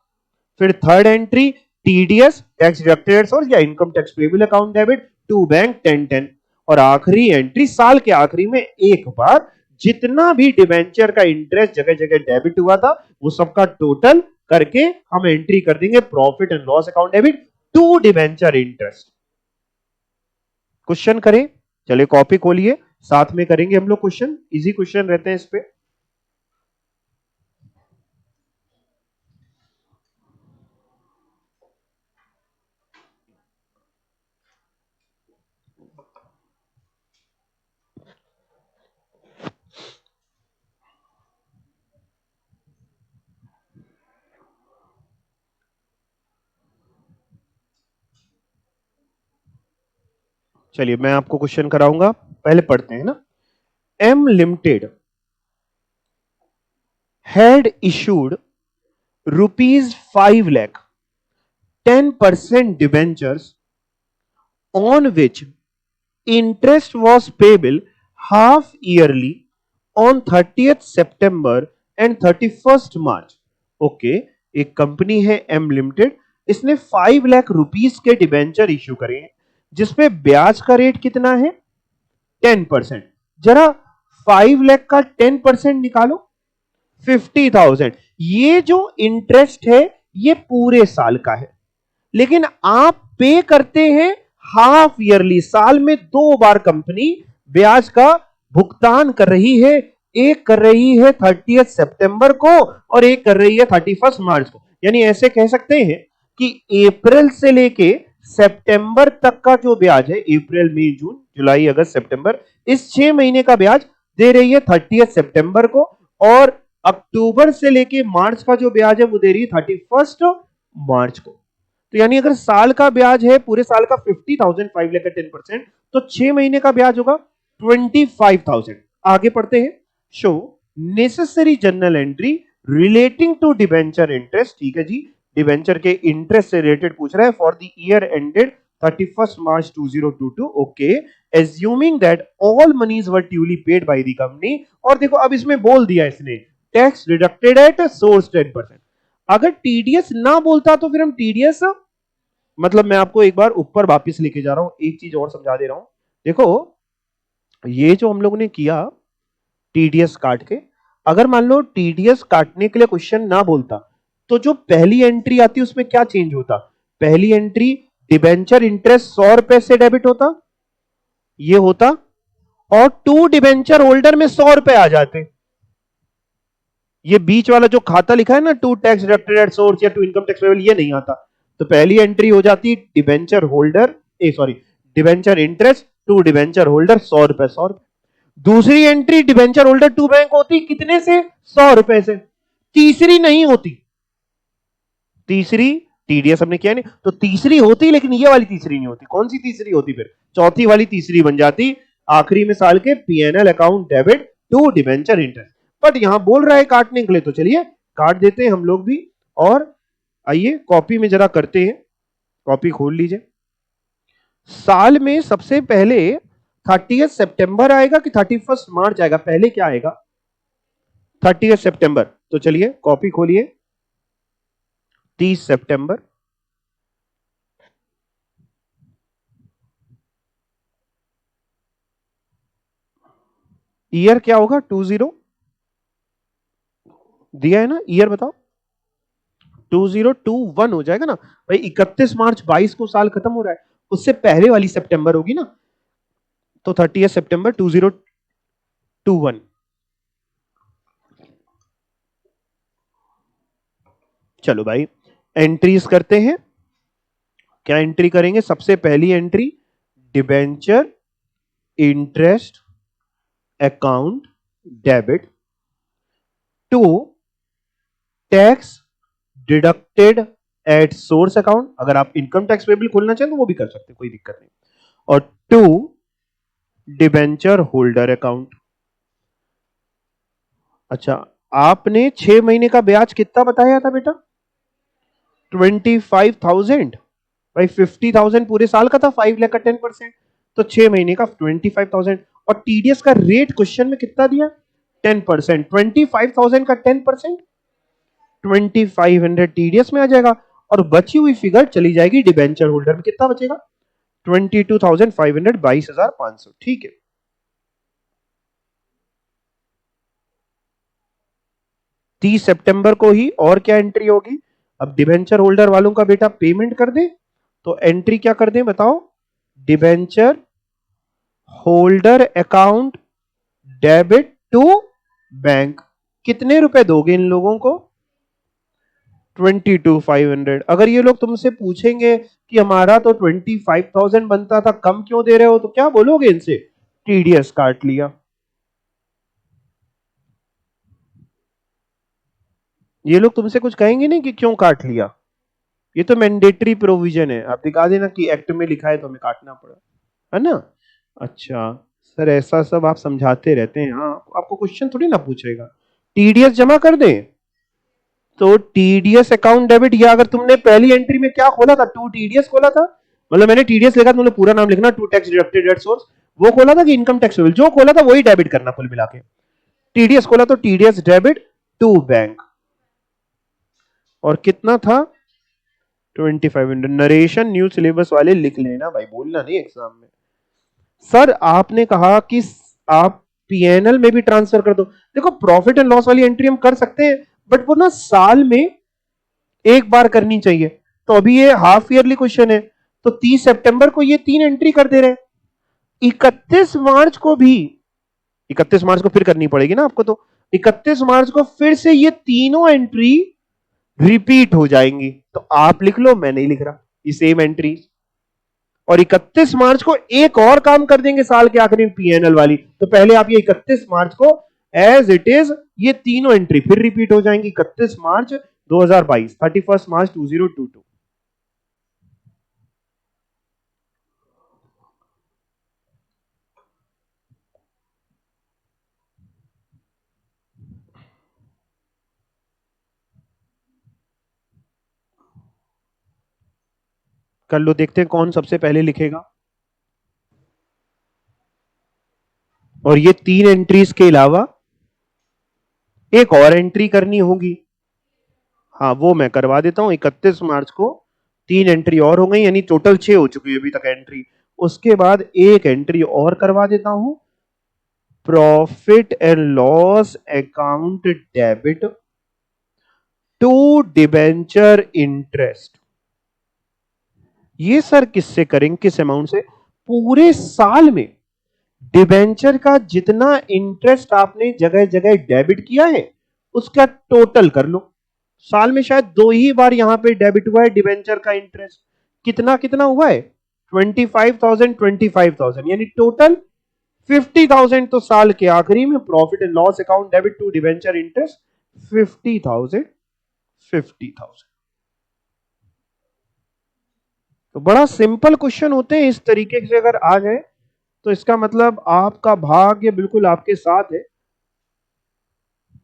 फिर third entry, TDS tax deducted at source या income tax payable account debit to bank 10-10। और आखिरी एंट्री साल के आखिरी में एक बार जितना भी डिबेंचर का इंटरेस्ट जगह जगह डेबिट हुआ था वो सबका टोटल करके हम एंट्री कर देंगे profit and loss account debit to debenture interest. Question करें, चलिए कॉपी खोलिए, साथ में करेंगे हम लोग क्वेश्चन, इजी क्वेश्चन रहते हैं इस पे। चलिए मैं आपको क्वेश्चन कराऊंगा, पहले पढ़ते हैं ना। M limited had issued ₹5 lakh 10% debentures on which interest was payable half yearly on 30th September and 31st March। Okay, एक कंपनी है एम लिमिटेड, इसने 5 लाख रुपीस के डिबेंचर इश्यू करे हैं जिसपे ब्याज का रेट कितना है, 10%। जरा 5 लाख का 10% निकालो, 50,000। ये जो इंटरेस्ट है ये पूरे साल का है, लेकिन आप पे करते हैं हाफ ईयरली, साल में 2 बार कंपनी ब्याज का भुगतान कर रही है, एक कर रही है 30 सितंबर को और एक कर रही है 31 मार्च को। यानी ऐसे कह सकते हैं कि अप्रैल से लेके सितंबर तक का जो ब्याज है, अप्रैल मई जून जुलाई अगस्त सितंबर, इस 6 महीने का ब्याज दे रही है 30 सितंबर को, और अक्टूबर से लेके मार्च का जो ब्याज है वो दे रही है 31 मार्च को। तो यानी अगर साल का ब्याज है पूरे साल का 50,000, 5 लाख का 10%, तो 6 महीने का ब्याज होगा 25,000। आगे पढ़ते हैं। Show necessary journal entry relating to debenture interest. ठीक है जी, डिबेंचर के इंटरेस्ट से रिलेटेड पूछ रहा है for the year ended 31st March 2022। Okay, assuming that all monies were duly paid by the company. और देखो अब इसमें बोल दिया इसने टैक्स डिडक्टेड एट सोर्स 10%। अगर टीडीएस ना बोलता तो फिर हम टीडीएस, मतलब मैं आपको एक बार ऊपर वापस लेके जा रहा हूं, एक चीज और समझा दे रहा हूं। देखो ये जो हम लोगों ने किया टीडीएस काट के, अगर मान लो टीडीएस काटने के लिए क्वेश्चन ना बोलता तो जो पहली एंट्री आती उसमें क्या चेंज होता? पहली एंट्री डिबेंचर इंटरेस्ट 100 रुपए से डेबिट होता, ये होता, और टू डिबेंचर होल्डर में 100 रुपए आ जाते। ये बीच वाला जो खाता लिखा है ना, to tax deducted at source या टू इनकम टैक्स पेबल, ये नहीं आता। तो पहली एंट्री हो जाती debenture holder, debenture interest to debenture holder 100 रुपए, 100 रुपए। दूसरी entry debenture holder to bank होती कितने से? 100 रुपए से। तीसरी नहीं होती, तीसरी टीडीएस हमने किया नहीं, तो तीसरी होती लेकिन ये वाली तीसरी नहीं होती। कौन सी तीसरी होती? फिर चौथी वाली तीसरी बन जाती आखिरी में साल के PNL account debit to debenture interest. But यहां बोल रहा है काटने के लिए, तो चलिए काट देते हैं हम लोग भी। और आइए कॉपी में जरा करते हैं, कॉपी खोल लीजिए। साल में सबसे पहले 30 सितंबर आएगा कि 31 मार्च आएगा? पहले क्या आएगा? 30 सितंबर। तो चलिए कॉपी खोलिए, 30 सितंबर। ईयर क्या होगा? 20 दिया है ना, ईयर बताओ। 2021 हो जाएगा ना भाई। 31 मार्च 22 को साल खत्म हो रहा है, उससे पहले वाली सितंबर होगी ना, तो 30 सितंबर 2021। चलो भाई एंट्रीज करते हैं। क्या एंट्री करेंगे? सबसे पहली entry debenture interest account debit to tax deducted at source account. अगर आप इनकम टैक्स पेबल खोलना चाहें तो वो भी कर सकते हैं, कोई दिक्कत नहीं। और टू डिबेंचर होल्डर अकाउंट। अच्छा, आपने 6 महीने का ब्याज कितना बताया था बेटा? 25,000। भाई 50,000 पूरे साल का था, 5 लाख का 10%, तो 6 महीने का 25,000। और टीडीएस का रेट क्वेश्चन में कितना दिया? 10%। 25,000 का 10% 2500 टीडीएस में आ जाएगा, और बची हुई फिगर चली जाएगी डिबेंचर होल्डर में। कितना बचेगा? 22,500, 22,500। ठीक है, 30 सितंबर को ही। और क्या एंट्री होगी? अब डिबेंचर होल्डर वालों का बेटा पेमेंट कर दे, तो एंट्री क्या कर दे बताओ? Debenture holder account debit to bank. कितने रुपए दोगे इन लोगों को? 22,500। अगर ये लोग तुमसे पूछेंगे कि हमारा तो 25,000 बनता था, कम क्यों दे रहे हो, तो क्या बोलोगे इनसे? टीडीएस काट लिया। ये लोग तुमसे कुछ कहेंगे नहीं कि क्यों काट लिया, ये तो मैंडेटरी प्रोविजन है। आप दिखा देना कि एक्ट में लिखा है तो हमें काटना पड़ा, है ना? अच्छा सर, ऐसा सब आप समझाते रहते हैं। हाँ, आपको क्वेश्चन थोड़ी ना पूछेगा। टीडीएस जमा कर दें, तो टीडीएस अकाउंट डेबिट, या अगर तुमने पहली एंट्री में क्या खोला था? टू टीडीएस खोला था, मतलब मैंने टीडीएस लिखा, तुमने पूरा नाम लिखना, to tax deducted at source, वो खोला था कि इनकम टैक्स पेबल? जो खोला था वही डेबिट करना कुल मिला के। टीडीएस खोला तो टीडीएस डेबिट टू बैंक। और कितना था? 2500। नरेशन न्यू सिलेबस वाले लिख लेना भाई, बोलना नहीं एग्जाम में। सर आपने कहा कि आप पीएनएल में भी ट्रांसफर कर दो। देखो प्रॉफिट एंड लॉस वाली एंट्री हम कर सकते हैं, बट वो ना साल में एक बार करनी चाहिए। तो अभी ये हाफ ईयरली क्वेश्चन है, तो 30 सितंबर को ये 3 एंट्री कर दे रहे हैं। 31 मार्च को भी, 31 मार्च को फिर करनी पड़ेगी ना आपको, तो 31 मार्च को फिर से ये तीनों एंट्री रिपीट हो जाएंगी। तो आप लिख लो, मैं नहीं लिख रहा, ये सेम एंट्री। और 31 मार्च को एक और काम कर देंगे साल के आखिरी में पीएनएल वाली। तो पहले आप ये 31 मार्च को एज इट इज, ये तीनों एंट्री फिर रिपीट हो जाएंगी। 31 मार्च 2022, 31 मार्च 2022। कर लो, देखते हैं कौन सबसे पहले लिखेगा। और ये 3 एंट्रीज के अलावा एक और एंट्री करनी होगी। हाँ, वो मैं करवा देता हूं। 31 मार्च को 3 एंट्री और हो गई, यानी टोटल 6 हो चुकी है अभी तक एंट्री। उसके बाद एक एंट्री और करवा देता हूं, profit and loss account debit to debenture interest. ये सर किससे करेंगे, किस अमाउंट से? पूरे साल में डिबेंचर का जितना इंटरेस्ट आपने जगह जगह डेबिट किया है उसका टोटल कर लो। साल में शायद 2 ही बार यहां पे डेबिट हुआ है डिबेंचर का इंटरेस्ट। कितना कितना हुआ है? 25,000 25,000, यानी टोटल 50,000। तो साल के आखिरी में profit and loss account debit to debenture interest 50,000 50,000। तो बड़ा सिंपल क्वेश्चन होते हैं, इस तरीके से अगर आ जाए तो इसका मतलब आपका भाग्य बिल्कुल आपके साथ है,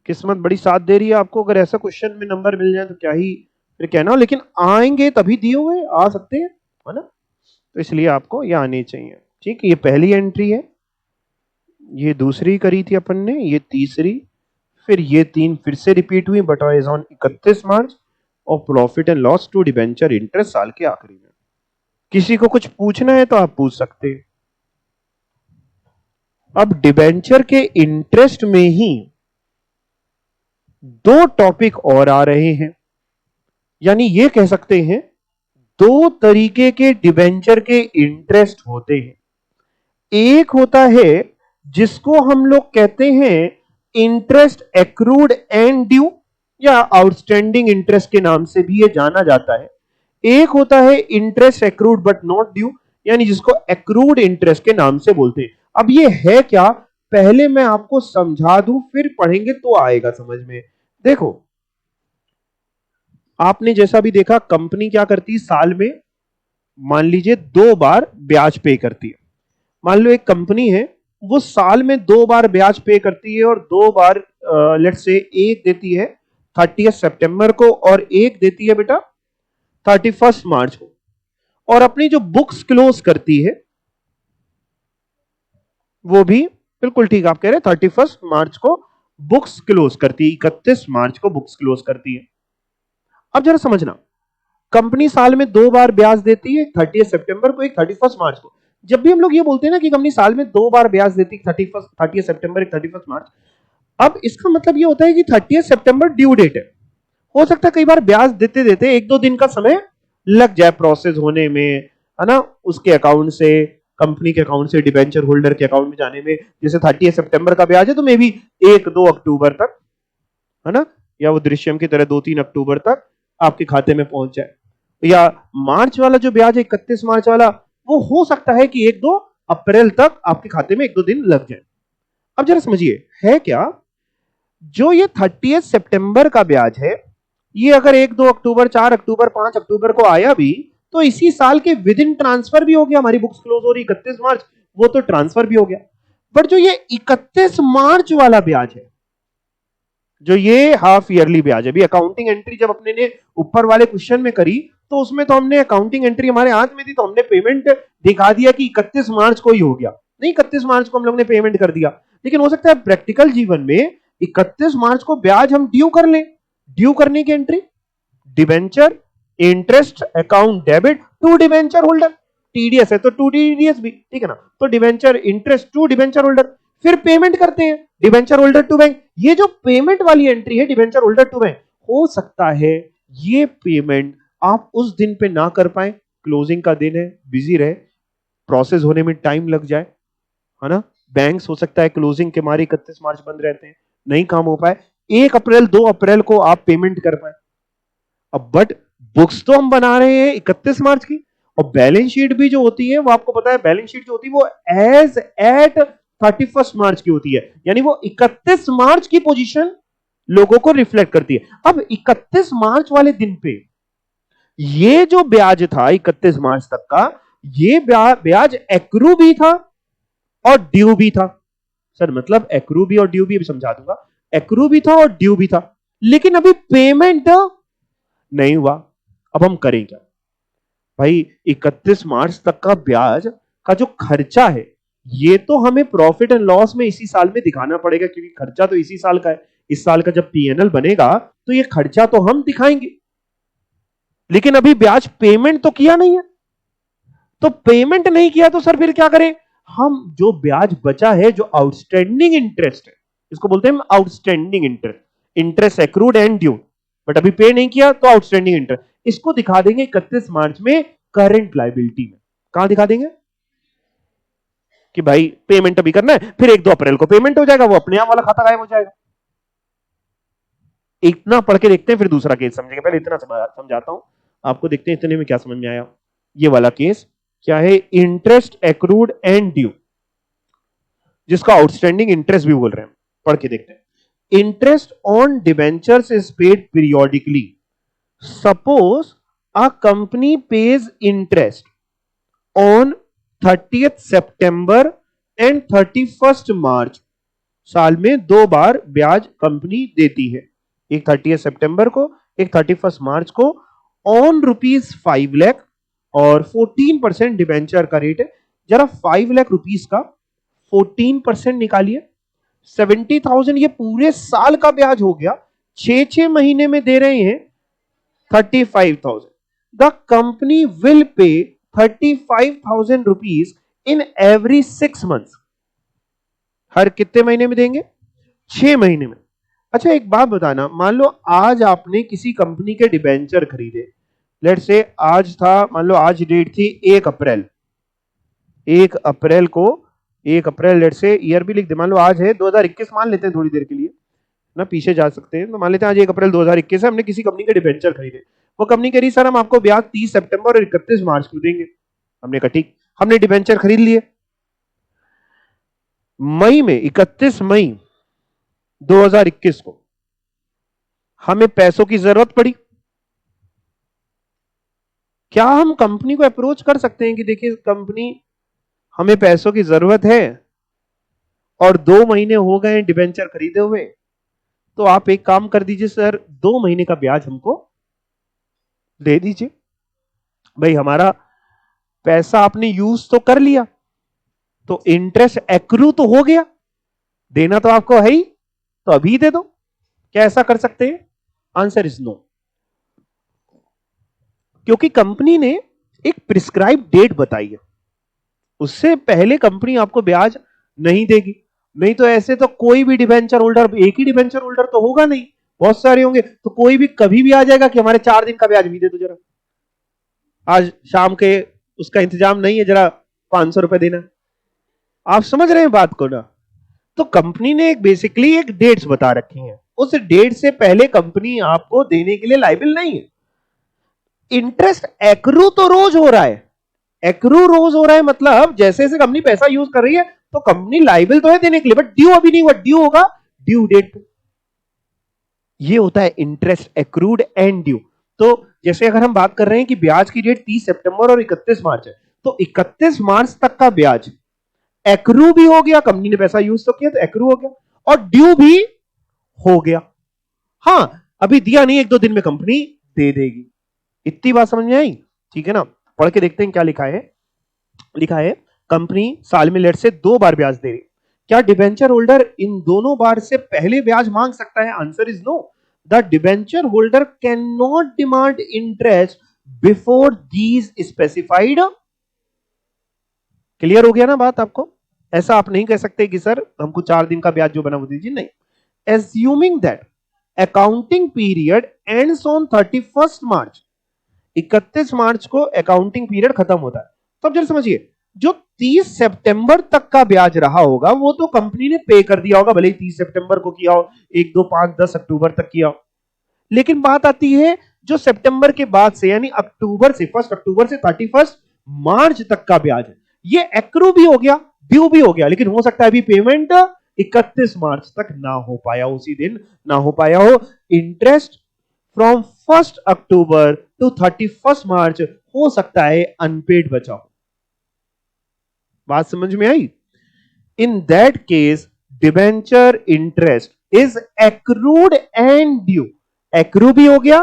किस्मत बड़ी साथ दे रही है आपको। अगर ऐसा क्वेश्चन में नंबर मिल जाए तो क्या ही फिर कहना, लेकिन आएंगे तभी दिए हुए आ सकते हैं, है ना? तो इसलिए आपको ये आने चाहिए। ठीक है, ये पहली एंट्री है, ये दूसरी करी थी अपन ने, ये तीसरी, फिर ये 3 फिर से रिपीट हुई बट इज ऑन 31 मार्च। और profit and loss to debenture interest साल के आखिरी में। किसी को कुछ पूछना है तो आप पूछ सकते हैं। अब डिबेंचर के इंटरेस्ट में ही 2 टॉपिक और आ रहे हैं, यानी ये कह सकते हैं 2 तरीके के डिबेंचर के इंटरेस्ट होते हैं। एक होता है जिसको हम लोग कहते हैं इंटरेस्ट एक्रूड एंड ड्यू, या आउटस्टैंडिंग इंटरेस्ट के नाम से भी ये जाना जाता है। एक होता है interest accrued but not due, यानी जिसको एक्रूड इंटरेस्ट के नाम से बोलते हैं। अब ये है क्या, पहले मैं आपको समझा दूं, फिर पढ़ेंगे तो आएगा समझ में। देखो, आपने जैसा भी देखा, कंपनी क्या करती है, साल में मान लीजिए 2 बार ब्याज पे करती है। मान लो एक कंपनी है, वो साल में 2 बार ब्याज पे करती है, और 2 बार लेट्स से एक देती है 30 सितंबर को और एक देती है बेटा 31 मार्च को। और अपनी जो बुक्स क्लोज करती है वो भी बिल्कुल ठीक आप कह रहे हैं, 31 मार्च को बुक्स क्लोज करती है, 31 मार्च को बुक्स क्लोज करती है। अब जरा समझना, कंपनी साल में 2 बार ब्याज देती है, 30 सितंबर को, एक 31 मार्च को। जब भी हम लोग ये बोलते हैं ना कि कंपनी साल में 2 बार ब्याज देती है, 30 सितंबर, एक 31 मार्च, अब इसका मतलब ये होता है कि 30 सितंबर ड्यू डेट है। हो सकता है कई बार ब्याज देते देते 1-2 दिन का समय लग जाए प्रोसेस होने में, है ना, उसके अकाउंट से, कंपनी के अकाउंट से डिबेंचर होल्डर के अकाउंट में जाने में। जैसे 30 सितंबर का ब्याज है तो मे भी 1-2 अक्टूबर तक, है ना, या वो दृश्यम की तरह 2-3 अक्टूबर तक आपके खाते में पहुंच जाए। या मार्च वाला जो ब्याज है, 31 मार्च वाला, वो हो सकता है कि 1-2 अप्रैल तक आपके खाते में 1-2 दिन लग जाए। अब जरा समझिए है क्या, जो ये 30 सितंबर का ब्याज है, ये अगर 1-2 अक्टूबर, 4 अक्टूबर, 5 अक्टूबर को आया भी तो इसी साल के विद इन ट्रांसफर भी हो गया। हमारी बुक्स क्लोज हो रही 31 मार्च, वो तो ट्रांसफर भी हो गया। बट जो ये 31 मार्च वाला ब्याज है, जो ये हाफ ईयरली ब्याज है, अभी अकाउंटिंग एंट्री जब अपने ने ऊपर वाले क्वेश्चन में करी तो उसमें तो हमने अकाउंटिंग एंट्री हमारे हाथ में थी, तो हमने पेमेंट दिखा दिया कि 31 मार्च को ही हो गया। नहीं, 31 मार्च को हम लोग ने पेमेंट कर दिया, लेकिन हो सकता है प्रैक्टिकल जीवन में 31 मार्च को ब्याज हम ड्यू कर लें। ड्यू करने की entry, debenture interest account debit to debenture holder, TDS है तो टू टीडीएस भी, ठीक है ना। तो debenture interest to debenture holder, फिर पेमेंट करते हैं डिबेंचर होल्डर टू बैंक। ये जो पेमेंट वाली एंट्री है डिबेंचर होल्डर टू बैंक, हो सकता है ये पेमेंट आप उस दिन पे ना कर पाए, क्लोजिंग का दिन है, बिजी रहे, प्रोसेस होने में टाइम लग जाए, है ना। बैंक्स हो सकता है क्लोजिंग के मारे 31 मार्च बंद रहते हैं, नहीं काम हो पाए, 1 अप्रैल 2 अप्रैल को आप पेमेंट कर पाए। अब बट बुक्स तो हम बना रहे हैं 31 मार्च की, और बैलेंस शीट भी जो होती है वो आपको पता है, बैलेंस शीट जो होती है वो एज एट 31 मार्च की होती है, यानी वो 31 मार्च की पोजीशन लोगों को रिफ्लेक्ट करती है। अब 31 मार्च वाले दिन पे ये जो ब्याज था 31 मार्च तक का, ये ब्याज एक्रू भी था और ड्यू भी था। सर मतलब एक्रू भी और ड्यू भी, अभी समझा दूंगा। एक्रू भी था और ड्यू भी था, लेकिन अभी पेमेंट नहीं हुआ। अब हम करें क्या, भाई 31 मार्च तक का ब्याज का जो खर्चा है ये तो हमें प्रॉफिट एंड लॉस में इसी साल में दिखाना पड़ेगा, क्योंकि खर्चा तो इसी साल का है। इस साल का जब पीएनएल बनेगा तो ये खर्चा तो हम दिखाएंगे, लेकिन अभी ब्याज पेमेंट तो किया नहीं है। तो पेमेंट नहीं किया तो सर फिर क्या करें? हम जो ब्याज बचा है, जो आउटस्टैंडिंग इंटरेस्ट है, इसको बोलते हैं outstanding interest, interest accrued and due, but अभी पे नहीं किया तो आउटस्टैंडिंग इंटरेस्ट, इसको दिखा देंगे 31 मार्च में करंट लायबिलिटी में। कहां दिखा देंगे? कि भाई पेमेंट अभी करना है, फिर 1-2 अप्रैल को पेमेंट हो जाएगा, वो अपने आप वाला खाता गायब हो जाएगा। इतना पढ़ के देखते हैं, फिर दूसरा केस समझेंगे। पहले इतना समझाता हूं आपको, देखते हैं इतने में क्या समझ में आया। ये वाला केस क्या है? इंटरेस्ट एक्रूड एंड ड्यू, जिसका आउटस्टैंडिंग इंटरेस्ट भी बोल रहे हैं। पढ़ के देखते हैं। Interest on debentures is paid periodically. Suppose a company page interest on 30th September and 31st मार्च। साल में 2 बार ब्याज कंपनी देती है, एक 30th सितंबर को, एक 31st मार्च को, ऑन ₹5 लाख, और 14% डिबेंचर का रेट है। जरा 5 लाख रुपीस का 14% निकालिए, 70,000, ये पूरे साल का ब्याज हो गया। 6 महीने में दे रहे हैं 35,000। The company will pay 35,000 rupees in every 6 months. हर कितने महीने में देंगे? 6 महीने में। अच्छा एक बात बताना, मान लो आज आपने किसी कंपनी के डिबेंचर खरीदे, लेट से आज था, मान लो आज डेट थी 1 अप्रैल, 1 अप्रैल को, 1 अप्रैल लेट से ईयर भी लिख दे, मान लो आज है 2021, मान लेते हैं थोड़ी देर के लिए ना, पीछे जा सकते हैं, तो मान लेते हैं आज 1 अप्रैल 2021 है, हमने किसी कंपनी के डिबेंचर खरीदे। वो कंपनी कह रही सर हम आपको ब्याज 30 सितंबर और 31 मार्च को देंगे। हमने कहा ठीक, हमने डिबेंचर खरीद लिए। मई में 31 मई 2021 को हमें पैसों की जरूरत पड़ी। क्या हम कंपनी को अप्रोच कर सकते हैं कि देखिए कंपनी हमें पैसों की जरूरत है और 2 महीने हो गए डिबेंचर खरीदे हुए, तो आप एक काम कर दीजिए सर, 2 महीने का ब्याज हमको दे दीजिए। भाई हमारा पैसा आपने यूज तो कर लिया, तो इंटरेस्ट एक्रू तो हो गया, देना तो आपको है ही, तो अभी दे दो। क्या ऐसा कर सकते हैं? आंसर इज नो, क्योंकि कंपनी ने एक प्रिस्क्राइब डेट बताई है, उससे पहले कंपनी आपको ब्याज नहीं देगी। नहीं तो ऐसे तो कोई भी डिबेंचर होल्डर, एक ही डिबेंचर होल्डर तो होगा नहीं, बहुत सारे होंगे, तो कोई भी कभी भी आ जाएगा कि हमारे 4 दिन का ब्याज भी दे दो, जरा आज शाम के उसका इंतजाम नहीं है, जरा 500 रुपए देना। आप समझ रहे हैं बात को ना? तो कंपनी ने एक बेसिकली एक डेट्स बता रखी हैं, उस डेट से पहले कंपनी आपको देने के लिए लायबिल नहीं है। इंटरेस्ट एक्रू तो रोज हो रहा है, एक्रू रोज हो रहा है, मतलब जैसे जैसे कंपनी पैसा यूज कर रही है तो कंपनी लायबिल तो है देने के लिए, बट ड्यू अभी नहीं हुआ, ड्यू होगा ड्यू डेट पे। ये होता है इंटरेस्ट एक्रूड एंड ड्यू। तो जैसे अगर हम बात कर रहे हैं कि ब्याज की डेट 30 सितंबर और 31 मार्च है, तो 31 मार्च तक का ब्याज एक्रू भी हो गया, कंपनी ने पैसा यूज तो किया तो एक्रू हो गया, और ड्यू भी हो गया। हाँ अभी दिया नहीं, 1-2 दिन में कंपनी दे देगी। इतनी बात समझ में आई? ठीक है ना? पढ़ के देखते हैं क्या लिखा है। लिखा है कंपनी साल में लेट से 2 बार ब्याज दे रही, क्या डिबेंचर होल्डर इन दोनों बार से पहले ब्याज मांग सकता है? Answer is no, the debenture holder can not demand interest before these specified. Clear हो गया ना बात आपको? ऐसा आप नहीं कह सकते कि सर हमको 4 दिन का ब्याज जो बना वो दीजिए, नहीं। Assuming that accounting period ends on 31 मार्च, 31 मार्च को अकाउंटिंग पीरियड खत्म होता है, तब जरा समझिए, जो 30 सितंबर तक का ब्याज रहा होगा वो तो कंपनी ने पे कर दिया होगा, भले ही 30 सितंबर को किया हो, 1, 2, 5, 10 अक्टूबर तक किया हो। लेकिन बात आती है जो सितंबर के बाद से, यानी अक्टूबर से, 1 अक्टूबर से 31 मार्च तक का ब्याज है, ये एक्रू भी हो गया, ड्यू भी हो गया, लेकिन हो सकता है अभी पेमेंट 31 मार्च तक ना हो पाया, उसी दिन ना हो पाया हो। Interest from 1 October to 31 March हो सकता है अनपेड बचा हो। बात समझ में आई? In that case debenture interest is accrued and due, accrue भी हो गया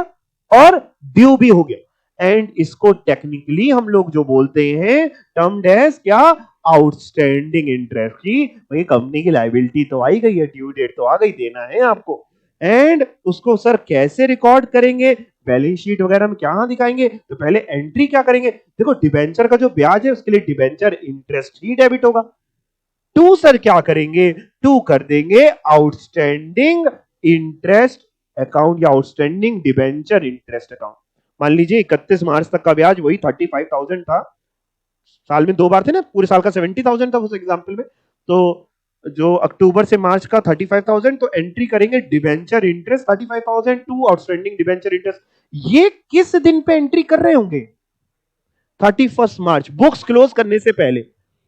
और ड्यू भी हो गया। एंड इसको टेक्निकली हम लोग जो बोलते हैं टर्म्ड एज क्या, आउटस्टैंडिंग इंटरेस्ट। की भाई कंपनी की लायबिलिटी तो आई गई है, ड्यू डेट तो आ गई, देना है आपको, एंड उसको सर कैसे रिकॉर्ड करेंगे, बैलेंस शीट वगैरह में क्या दिखाएंगे, तो पहले एंट्री क्या करेंगे, देखो डिबेंचर का जो ब्याज है उसके लिए डिबेंचर इंटरेस्ट ही डेबिट होगा। टू सर क्या करेंगे, टू कर देंगे आउटस्टैंडिंग इंटरेस्ट अकाउंट या आउटस्टैंडिंग डिबेंचर इंटरेस्ट अकाउंट। मान लीजिए 31 मार्च तक का ब्याज वही 35,000 था, साल में 2 बार थे ना, पूरे साल का 70,000 था उस एग्जांपल में, तो जो अक्टूबर से मार्च का 35,000, तो एंट्री करेंगे debenture interest 35,000 to outstanding debenture interest. ये किस दिन पे एंट्री कर रहे होंगे, 31 मार्च, बुक्स क्लोज करने से पहले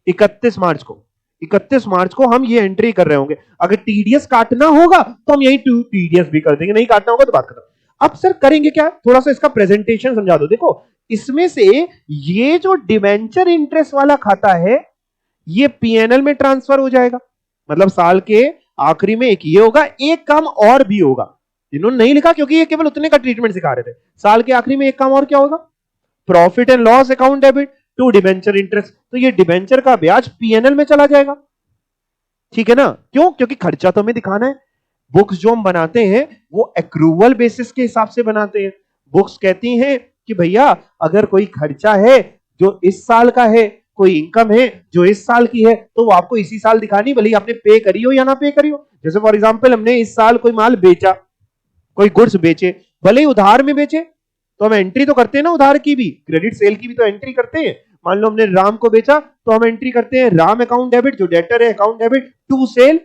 31 मार्च को, 31 मार्च को हम ये एंट्री कर रहे होंगे। अगर टीडीएस काटना होगा तो हम यही टीडीएस भी कर देंगे, नहीं काटना होगा तो बात खत्म। अब सर करेंगे क्या, थोड़ा सा इसका प्रेजेंटेशन समझा दो। देखो इसमें से ये जो डिबेंचर इंटरेस्ट वाला खाता है ये पीएनएल में ट्रांसफर हो जाएगा, मतलब साल के आखिरी में एक ये होगा, एक काम और भी होगा, इन्होंने नहीं लिखा क्योंकि ये केवल उतने का ट्रीटमेंट सिखा रहे थे। साल के आखिरी में एक काम और क्या होगा, profit and loss account debit to debenture interest, तो ये डिबेंचर का ब्याज पीएनएल में चला जाएगा, ठीक है ना। क्यों, क्योंकि खर्चा तो हमें दिखाना है। बुक्स जो हम बनाते हैं वो एक्रूवल बेसिस के हिसाब से बनाते हैं। बुक्स कहती हैं कि भैया अगर कोई खर्चा है जो इस साल का है, कोई इनकम है जो इस साल की है, तो वो आपको इसी साल दिखानी, भले ही आपने पे करी हो या ना पे करी हो। जैसे फॉर एग्जांपल हमने इस साल कोई माल बेचा, कोई गुड्स बेचे, भले ही उधार में बेचे, तो हम एंट्री तो करते हैं ना उधार की भी, क्रेडिट सेल की भी तो एंट्री करते हैं। मान लो हमने राम को बेचा तो हम एंट्री करते हैं राम अकाउंट डेबिट, जो डेटर है account debit to sale,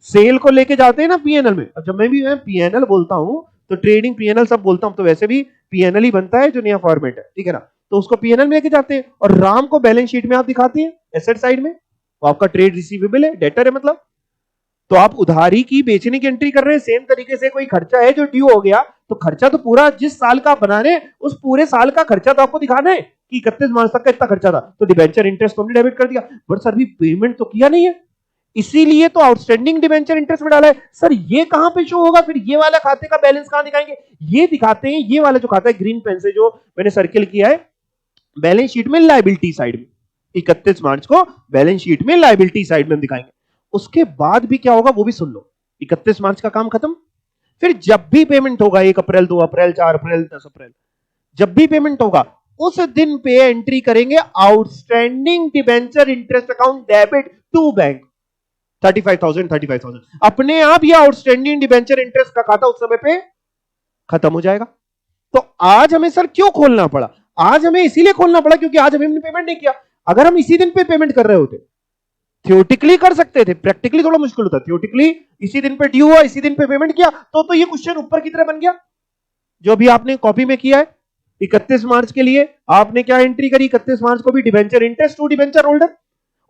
sale को लेके जाते हैं ना पीएनएल में। अब जब मैं पीएनएल बोलता हूं तो ट्रेडिंग पीएनएल सब बोलता हूं, तो वैसे भी पीएनएल ही बनता है जो नया फॉर्मेट है, ठीक है ना। तो उसको पीएनएल में लेके जाते हैं और राम को बैलेंस शीट में आप दिखाते हैं एसेट साइड में, वो आपका ट्रेड रिसीवेबल है, डेटर है मतलब, तो आप उधारी की बेचने की एंट्री कर रहे हैं। सेम तरीके से कोई खर्चा है जो ड्यू हो गया, तो खर्चा तो पूरा जिस साल का आप बना रहे हैं उस पूरे साल का खर्चा तो आपको दिखाना है कि 31 मार्च तक का इतना खर्चा था, तो डिबेंचर इंटरेस्ट तो हमने डेबिट कर दिया, बट सर भी पेमेंट तो किया नहीं है, इसीलिए तो आउटस्टैंडिंग डिबेंचर इंटरेस्ट में डाला है। सर ये कहां पे शो होगा, फिर ये वाला खाते का बैलेंस कहां दिखाएंगे, ये दिखाते हैं ये वाला जो खाता है ग्रीन पेन से जो मैंने सर्किल किया है, बैलेंस शीट में लायबिलिटी साइड में 31 मार्च को बैलेंस शीट में लायबिलिटी साइड में हम दिखाएंगे। उसके बाद भी क्या होगा वो भी सुन लो, 31 मार्च का काम खत्म, फिर जब भी पेमेंट होगा 1 अप्रैल 2 अप्रैल 4 अप्रैल 10 अप्रैल, जब भी पेमेंट होगा उस दिन पे एंट्री करेंगे outstanding debenture interest account debit to bank 35,000। अपने आप ये आउटस्टैंडिंग डिबेंचर इंटरेस्ट का खाता उस समय पे खत्म हो जाएगा। तो आज हमें सर क्यों खोलना पड़ा, आज हमें इसीलिए खोलना पड़ा क्योंकि आज हमने पेमेंट नहीं किया। अगर हम इसी दिन पे पेमेंट कर रहे होते, थियोरेटिकली कर सकते थे, प्रैक्टिकली थोड़ा मुश्किल होता। थियोरेटिकली इसी दिन पे ड्यू हुआ, इसी दिन पे पेमेंट किया, तो ये क्वेश्चन ऊपर की तरह बन गया जो भी आपने कॉपी में किया है। 31 मार्च के लिए आपने क्या एंट्री करी, 31 मार्च को भी debenture interest to debenture holder,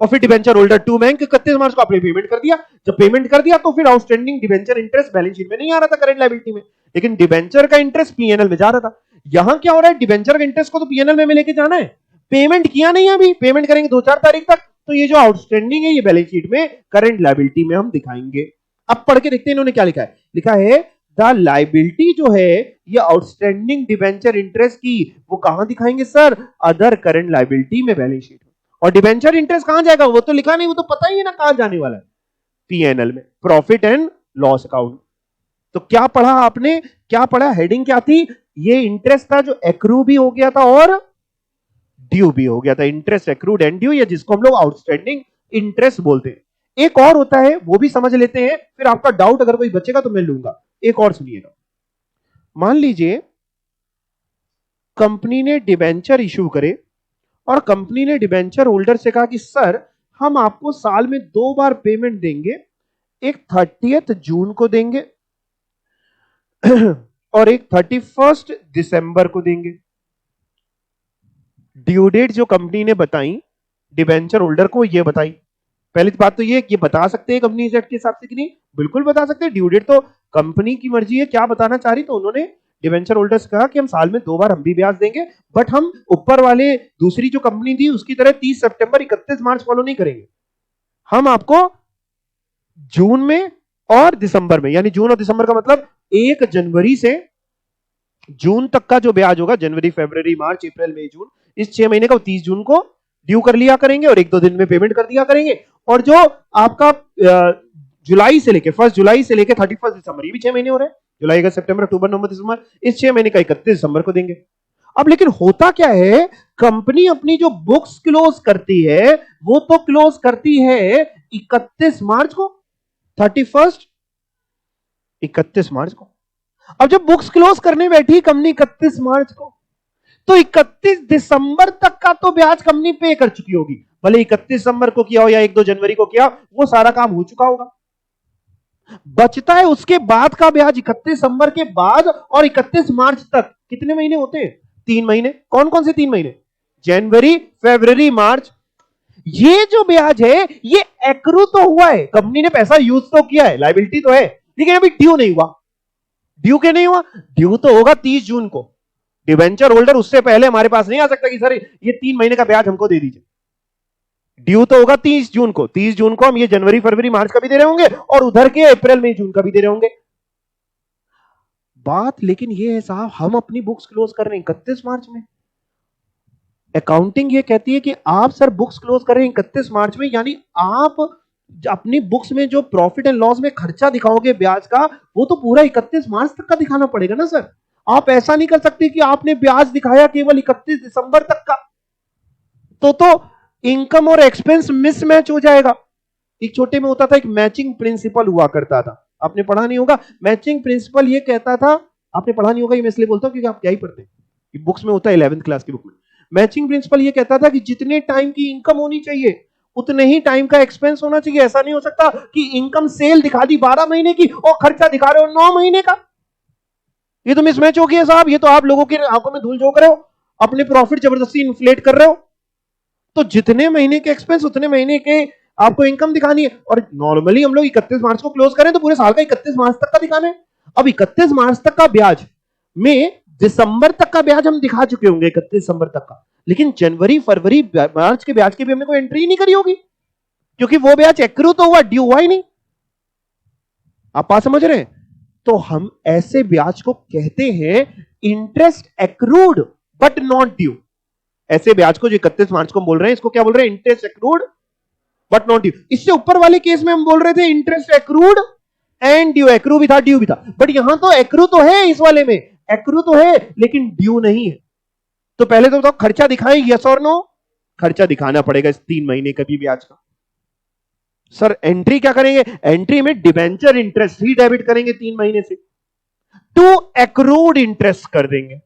और फिर डिबेंचर होल्डर टू बैंक 31 मार्च को आपने पेमेंट कर दिया। जब पेमेंट कर दिया तो फिर outstanding debenture interest balance sheet में नहीं आ रहा था करंट लायबिलिटी में, लेकिन डिबेंचर का इंटरेस्ट पीएनएल में जा रहा था। यहां क्या हो रहा है, डिबेंचर का इंटरेस्ट को तो पीएनएल में लेके जाना है, पेमेंट किया नहीं है अभी, पेमेंट करेंगे 2-4 तारीख तक, तो ये जो आउटस्टैंडिंग है ये बैलेंस शीट में करंट लायबिलिटी में हम दिखाएंगे। अब पढ़ के देखते हैं इन्होंने क्या लिखा है, लिखा है द लायबिलिटी जो है ये आउटस्टैंडिंग डिबेंचर इंटरेस्ट की, वो कहां दिखाएंगे सर, अदर करंट लायबिलिटी में बैलेंस शीट में। और डिबेंचर इंटरेस्ट कहां जाएगा वो तो लिखा नहीं, वो तो पता ही है ना कहां जाने वाला है, पीएनएल में, प्रॉफिट एंड लॉस अकाउंट। तो क्या पढ़ा आपने, क्या पढ़ा, हेडिंग क्या थी, ये इंटरेस्ट था जो एक्रू भी हो गया था और ड्यू भी हो गया था, इंटरेस्ट एक्रूड एंड ड्यू, या जिसको हम लोग आउटस्टैंडिंग इंटरेस्ट बोलते हैं। एक और होता है वो भी समझ लेते हैं, फिर आपका डाउट अगर कोई बचेगा तो मैं लूंगा। एक और सुनिएगा, मान लीजिए कंपनी ने डिबेंचर इशू करे और कंपनी ने डिबेंचर होल्डर से कहा कि सर हम आपको साल में 2 बार पेमेंट देंगे, एक 30 जून को देंगे और एक 31 दिसंबर को देंगे। ड्यू डेट जो कंपनी ने बताई डिबेंचर होल्डर को ये बताई। पहली बात तो ये बता सकते हैं कंपनी एक्ट के हिसाब से कि नहीं, बिल्कुल बता सकते हैं, ड्यू डेट तो कंपनी की मर्जी है क्या बताना चाह रही, तो उन्होंने डिबेंचर होल्डर से कहा कि हम साल में 2 बार हम भी ब्याज देंगे, बट हम ऊपर वाले दूसरी जो कंपनी थी उसकी तरह 30 सितंबर 31 मार्च फॉलो नहीं करेंगे, हम आपको जून में और दिसंबर में, यानी जून और दिसंबर का मतलब 1 जनवरी से जून तक का जो ब्याज होगा, जनवरी फरवरी मार्च अप्रैल मई जून, इस 6 महीने का 30 जून को ड्यू कर लिया करेंगे और 1-2 दिन में पेमेंट कर दिया करेंगे। और जो आपका जुलाई से लेके 1 जुलाई से लेके 31 दिसंबर, ये भी 6 महीने हो रहे हैं, जुलाई अगस्त सितंबर अक्टूबर नवंबर दिसंबर, इस 6 महीने का 31 दिसंबर को देंगे। अब लेकिन होता क्या है, कंपनी अपनी जो बुक्स क्लोज करती है वो तो क्लोज करती है 31 मार्च को, 31 मार्च को। अब जब बुक्स क्लोज करने बैठी कंपनी 31 मार्च को, तो 31 दिसंबर तक का तो ब्याज कंपनी पे कर चुकी होगी, भले 31 दिसंबर को किया हो या 1-2 जनवरी को किया, वो सारा काम हो चुका होगा। बचता है उसके बाद का ब्याज 31 दिसंबर के बाद, और 31 मार्च तक कितने महीने होते हैं? 3 महीने। कौन कौन से 3 महीने? जनवरी फरवरी मार्च। ये जो ब्याज है ये एक्रू तो हुआ है, कंपनी ने पैसा यूज तो किया है, लायबिलिटी तो है, लेकिन अभी ड्यू नहीं हुआ। ड्यू क्यों नहीं हुआ? ड्यू तो होगा 30 जून को। डिवेंचर होल्डर उससे पहले हमारे पास नहीं आ सकता कि सर ये 3 महीने का ब्याज हमको दे दीजिए। ड्यू तो होगा 30 जून को। 30 जून को हम ये जनवरी फरवरी मार्च का भी दे रहे होंगे और उधर के अप्रैल मई जून का भी दे रहे होंगे। बात लेकिन ये है साहब, हम अपनी बुक्स क्लोज कर रहे हैं 31 मार्च में। अकाउंटिंग ये कहती है कि आप सर बुक्स क्लोज कर रहे हैं 31 मार्च में, यानी आप अपनी बुक्स में जो प्रॉफिट एंड लॉस में खर्चा दिखाओगे ब्याज का, वो तो पूरा 31 मार्च तक का दिखाना पड़ेगा ना सर। आप ऐसा नहीं कर सकते कि आपने ब्याज दिखाया केवल 31 दिसंबर तक का, तो इनकम और एक्सपेंस मिसमैच हो जाएगा। एक छोटे में होता था, एक मैचिंग प्रिंसिपल हुआ करता था, आपने पढ़ा नहीं होगा। मैचिंग प्रिंसिपल ये कहता था, आपने पढ़ा नहीं होगा, ये मैं इसलिए बोलता हूं क्योंकि आप क्या ही पढ़ते हैं, बुक्स में होता है 11th क्लास की बुक में। मैचिंग प्रिंसिपल ये कहता था कि जितने टाइम की इनकम होनी चाहिए उतने ही टाइम का एक्सपेंस होना चाहिए। ऐसा नहीं हो सकता कि इनकम सेल दिखा दी 12 महीने की और खर्चा दिखा रहे हो 9 महीने का। ये तो मिसमैच हो गया साहब, ये तो आप लोगों की आंखों में धूल झोंक रहे हो, अपने प्रॉफिट जबरदस्ती इन्फ्लेट कर रहे हो। तो जितने महीने के एक्सपेंस उतने महीने के आपको इनकम दिखानी है। और नॉर्मली हम लोग 31 मार्च को क्लोज करें तो पूरे साल का 31 मार्च तक का दिखाना है। अब 31 मार्च तक का ब्याज में दिसंबर तक का ब्याज हम दिखा चुके होंगे 31 दिसंबर तक का, लेकिन जनवरी फरवरी मार्च के ब्याज की भी हमने कोई एंट्री नहीं करी होगी, क्योंकि वो ब्याज एक्रू तो हुआ, ड्यू हुआ ही नहीं। आप बात समझ रहे हैं? तो हम ऐसे ब्याज को कहते हैं interest accrued but not due. ऐसे ब्याज को जो 31 मार्च को हम बोल रहे हैं, इसको क्या बोल रहे हैं? Interest accrued but not due. इससे ऊपर वाले केस में हम बोल रहे थे interest accrued and due, accrue भी था ड्यू भी था, बट यहां तो एक्रू तो है, इस वाले में एक्रू तो है लेकिन ड्यू नहीं है। तो पहले तो बताओ खर्चा दिखाएं, यस और नो? खर्चा दिखाना पड़ेगा इस 3 महीने का भी ब्याज का। सर एंट्री क्या करेंगे? एंट्री में डिबेंचर इंटरेस्ट ही डेबिट करेंगे 3 महीने से, टू एक्रूड इंटरेस्ट कर देंगे।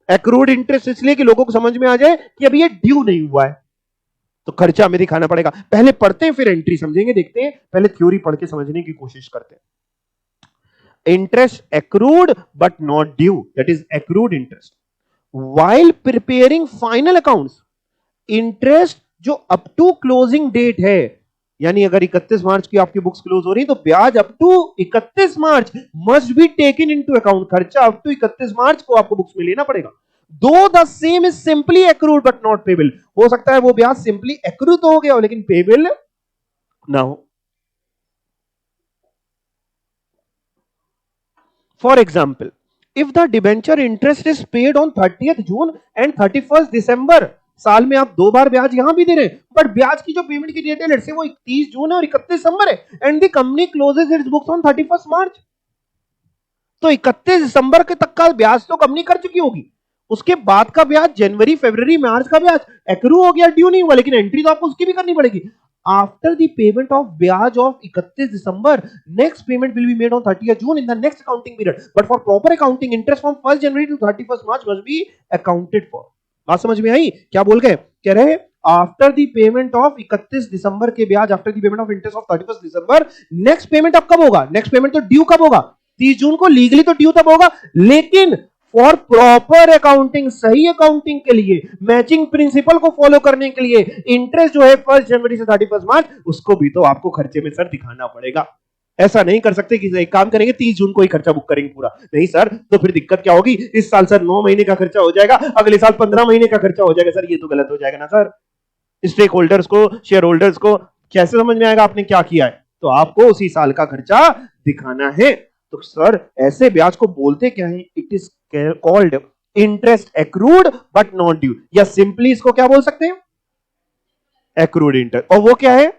एक्रूड इंटरेस्ट इसलिए कि लोगों को समझ में आ जाए कि अभी ये ड्यू नहीं हुआ है, तो खर्चा हमें दिखाना पड़ेगा। पहले पढ़ते हैं फिर एंट्री समझेंगे, देखते हैं, पहले थ्योरी पढ़ के समझने की कोशिश करते हैं। Interest accrued but not due, that is accrued interest. While preparing final accounts, interest जो अप टू क्लोजिंग डेट है, यानी अगर 31 मार्च की आपकी बुक्स क्लोज हो रही है तो ब्याज up to 31 March must be taken into account. खर्चा अप टू 31 मार्च को आपको बुक्स में लेना पड़ेगा। Though the same is simply accrued but not payable, हो सकता है वो ब्याज सिंपली एक्रू तो हो गया हो लेकिन पेबल ना हो। For example, if the debenture interest is paid on 30th June and 31st दिसंबर, साल में आप 2 बार ब्याज यहां भी दे रहे हैं, बट ब्याज की जो पेमेंट की डेट है लेट्स से वो 30 जून है और 31 दिसंबर है, and the company closes its books on 31st March, तो 31 दिसंबर के तक का ब्याज तो कंपनी कर चुकी होगी। उसके बाद का ब्याज जनवरी फरवरी मार्च का ब्याज एक्रू हो गया, ड्यू नहीं हुआ, लेकिन एंट्री तो आपको उसकी भी करनी पड़ेगी। आफ्टर द पेमेंट ऑफ ब्याज of 31 December, next payment will be made on 30th June in the next accounting period, but for proper accounting interest from 1st January to 31st March must be accounted for. बात समझ में आई? क्या बोल गए? कह रहे हैं आफ्टर द पेमेंट ऑफ 31 दिसंबर के ब्याज, after the payment of interest of 31st December, next payment अब कब होगा? नेक्स्ट पेमेंट तो ड्यू कब होगा? 30 जून को। लीगली तो ड्यू तब होगा, लेकिन फॉर प्रॉपर अकाउंटिंग, सही अकाउंटिंग के लिए, मैचिंग प्रिंसिपल को फॉलो करने के लिए, इंटरेस्ट जो है 1 जनवरी से 31 मार्च, उसको भी तो आपको खर्चे में सर दिखाना पड़ेगा। ऐसा नहीं कर सकते कि एक काम करेंगे 30 जून को ही खर्चा बुक करेंगे पूरा, नहीं सर, तो फिर दिक्कत क्या होगी? इस साल सर 9 महीने का खर्चा हो जाएगा, अगले साल 15 महीने का खर्चा हो जाएगा, सर ये तो गलत हो जाएगा ना सर। स्टेक होल्डर्स को, शेयर होल्डर्स को कैसे समझ में आएगा आपने क्या किया है? तो आपको उसी साल का खर्चा दिखाना है। तो सर ऐसे ब्याज को बोलते क्या है? It is called interest accrued but not due, या सिंपली इसको क्या बोल सकते हैं? Accrued interest. और वो क्या है?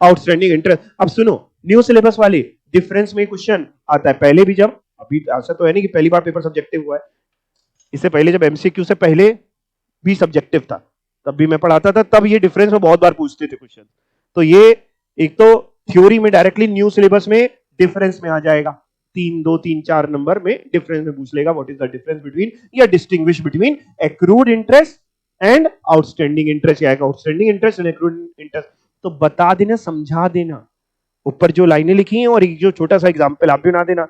Outstanding interest. अब सुनो, न्यू सिलेबस वाले डिफरेंस में क्वेश्चन आता है। पहले भी जब, अभी ऐसा तो है नहीं कि पहली बार पेपर सब्जेक्टिव हुआ है, इससे पहले जब एमसीक्यू से पहले भी सब्जेक्टिव था, तब भी मैं पढ़ाता था, तब ये डिफरेंस में बहुत बार पूछते थे क्वेश्चन। तो ये एक तो थ्योरी में डायरेक्टली न्यू सिलेबस में डिफरेंस में आ जाएगा, 3, 2, 3, 4 नंबर में डिफरेंस में पूछ लेगा, what is the difference between, या distinguish between accrued interest and outstanding interest, या outstanding interest and accrued interest. तो बता देना, समझा देना, ऊपर जो लाइनें लिखी हैं और एक जो छोटा सा एग्जांपल आप भी बना देना।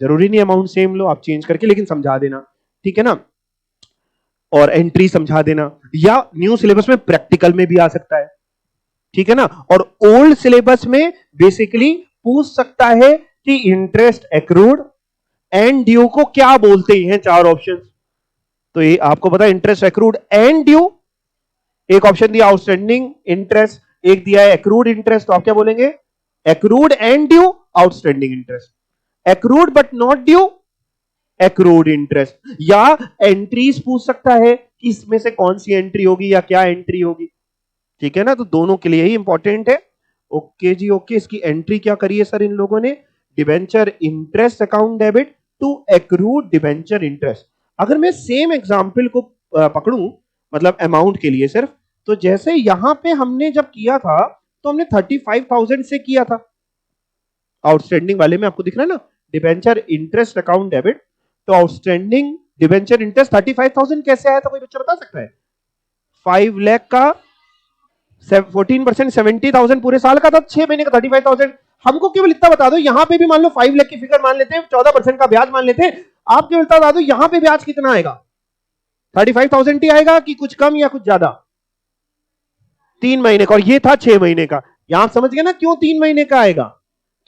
जरूरी नहीं अमाउंट सेम लो, आप चेंज करके, लेकिन समझा देना, ठीक है ना। और एंट्री समझा देना, या न्यू सिलेबस में प्रैक्टिकल में भी आ सकता है, ठीक है ना। और ओल्ड सिलेबस में बेसिकली पूछ सकता है कि इंटरेस्ट एक्रूड एंड ड्यू को क्या बोलते हैं, 4 ऑप्शन। तो ये आपको पता है, इंटरेस्ट एक्रूड एंड ड्यू, एक ऑप्शन दिया आउटस्टैंडिंग इंटरेस्ट, एक दिया है एक्रूड इंटरेस्ट, तो आप क्या बोलेंगे? Accrued and due outstanding interest, accrued but not due accrued interest. या एंट्रीज पूछ सकता है कि इसमें से कौन सी एंट्री होगी या क्या एंट्री होगी, ठीक है ना। तो दोनों के लिए ही इंपॉर्टेंट है। ओके जी, ओके। इसकी एंट्री क्या करी है सर इन लोगों ने? Debenture interest account debit to accrued debenture interest. अगर मैं सेम एग्जांपल को पकड़ूं, मतलब अमाउंट के लिए सिर्फ, तो जैसे यहां पे हमने जब किया था तो हमने 35,000 से किया था, आउटस्टैंडिंग वाले में आपको दिख रहा है ना, डिबेंचर इंटरेस्ट अकाउंट डेबिट, तो आउटस्टैंडिंग डिबेंचर इंटरेस्ट 35,000 कैसे आया था, कोई बच्चा बता सकता है? 5 लाख का 14% 70,000 पूरे साल का था, 6 महीने का 35,000। हमको केवल इतना बता दो, यहां पे भी मान लो 5 लाख की फिगर मान लेते हैं, 14% का ब्याज मान लेते हैं, आप केवल बता दो यहां पे ब्याज कितना आएगा? 35,000 ही आएगा कि कुछ कम या कुछ ज्यादा? 3 महीने का, और ये था 6 महीने का। यहां समझ गए ना क्यों 3 महीने का आएगा?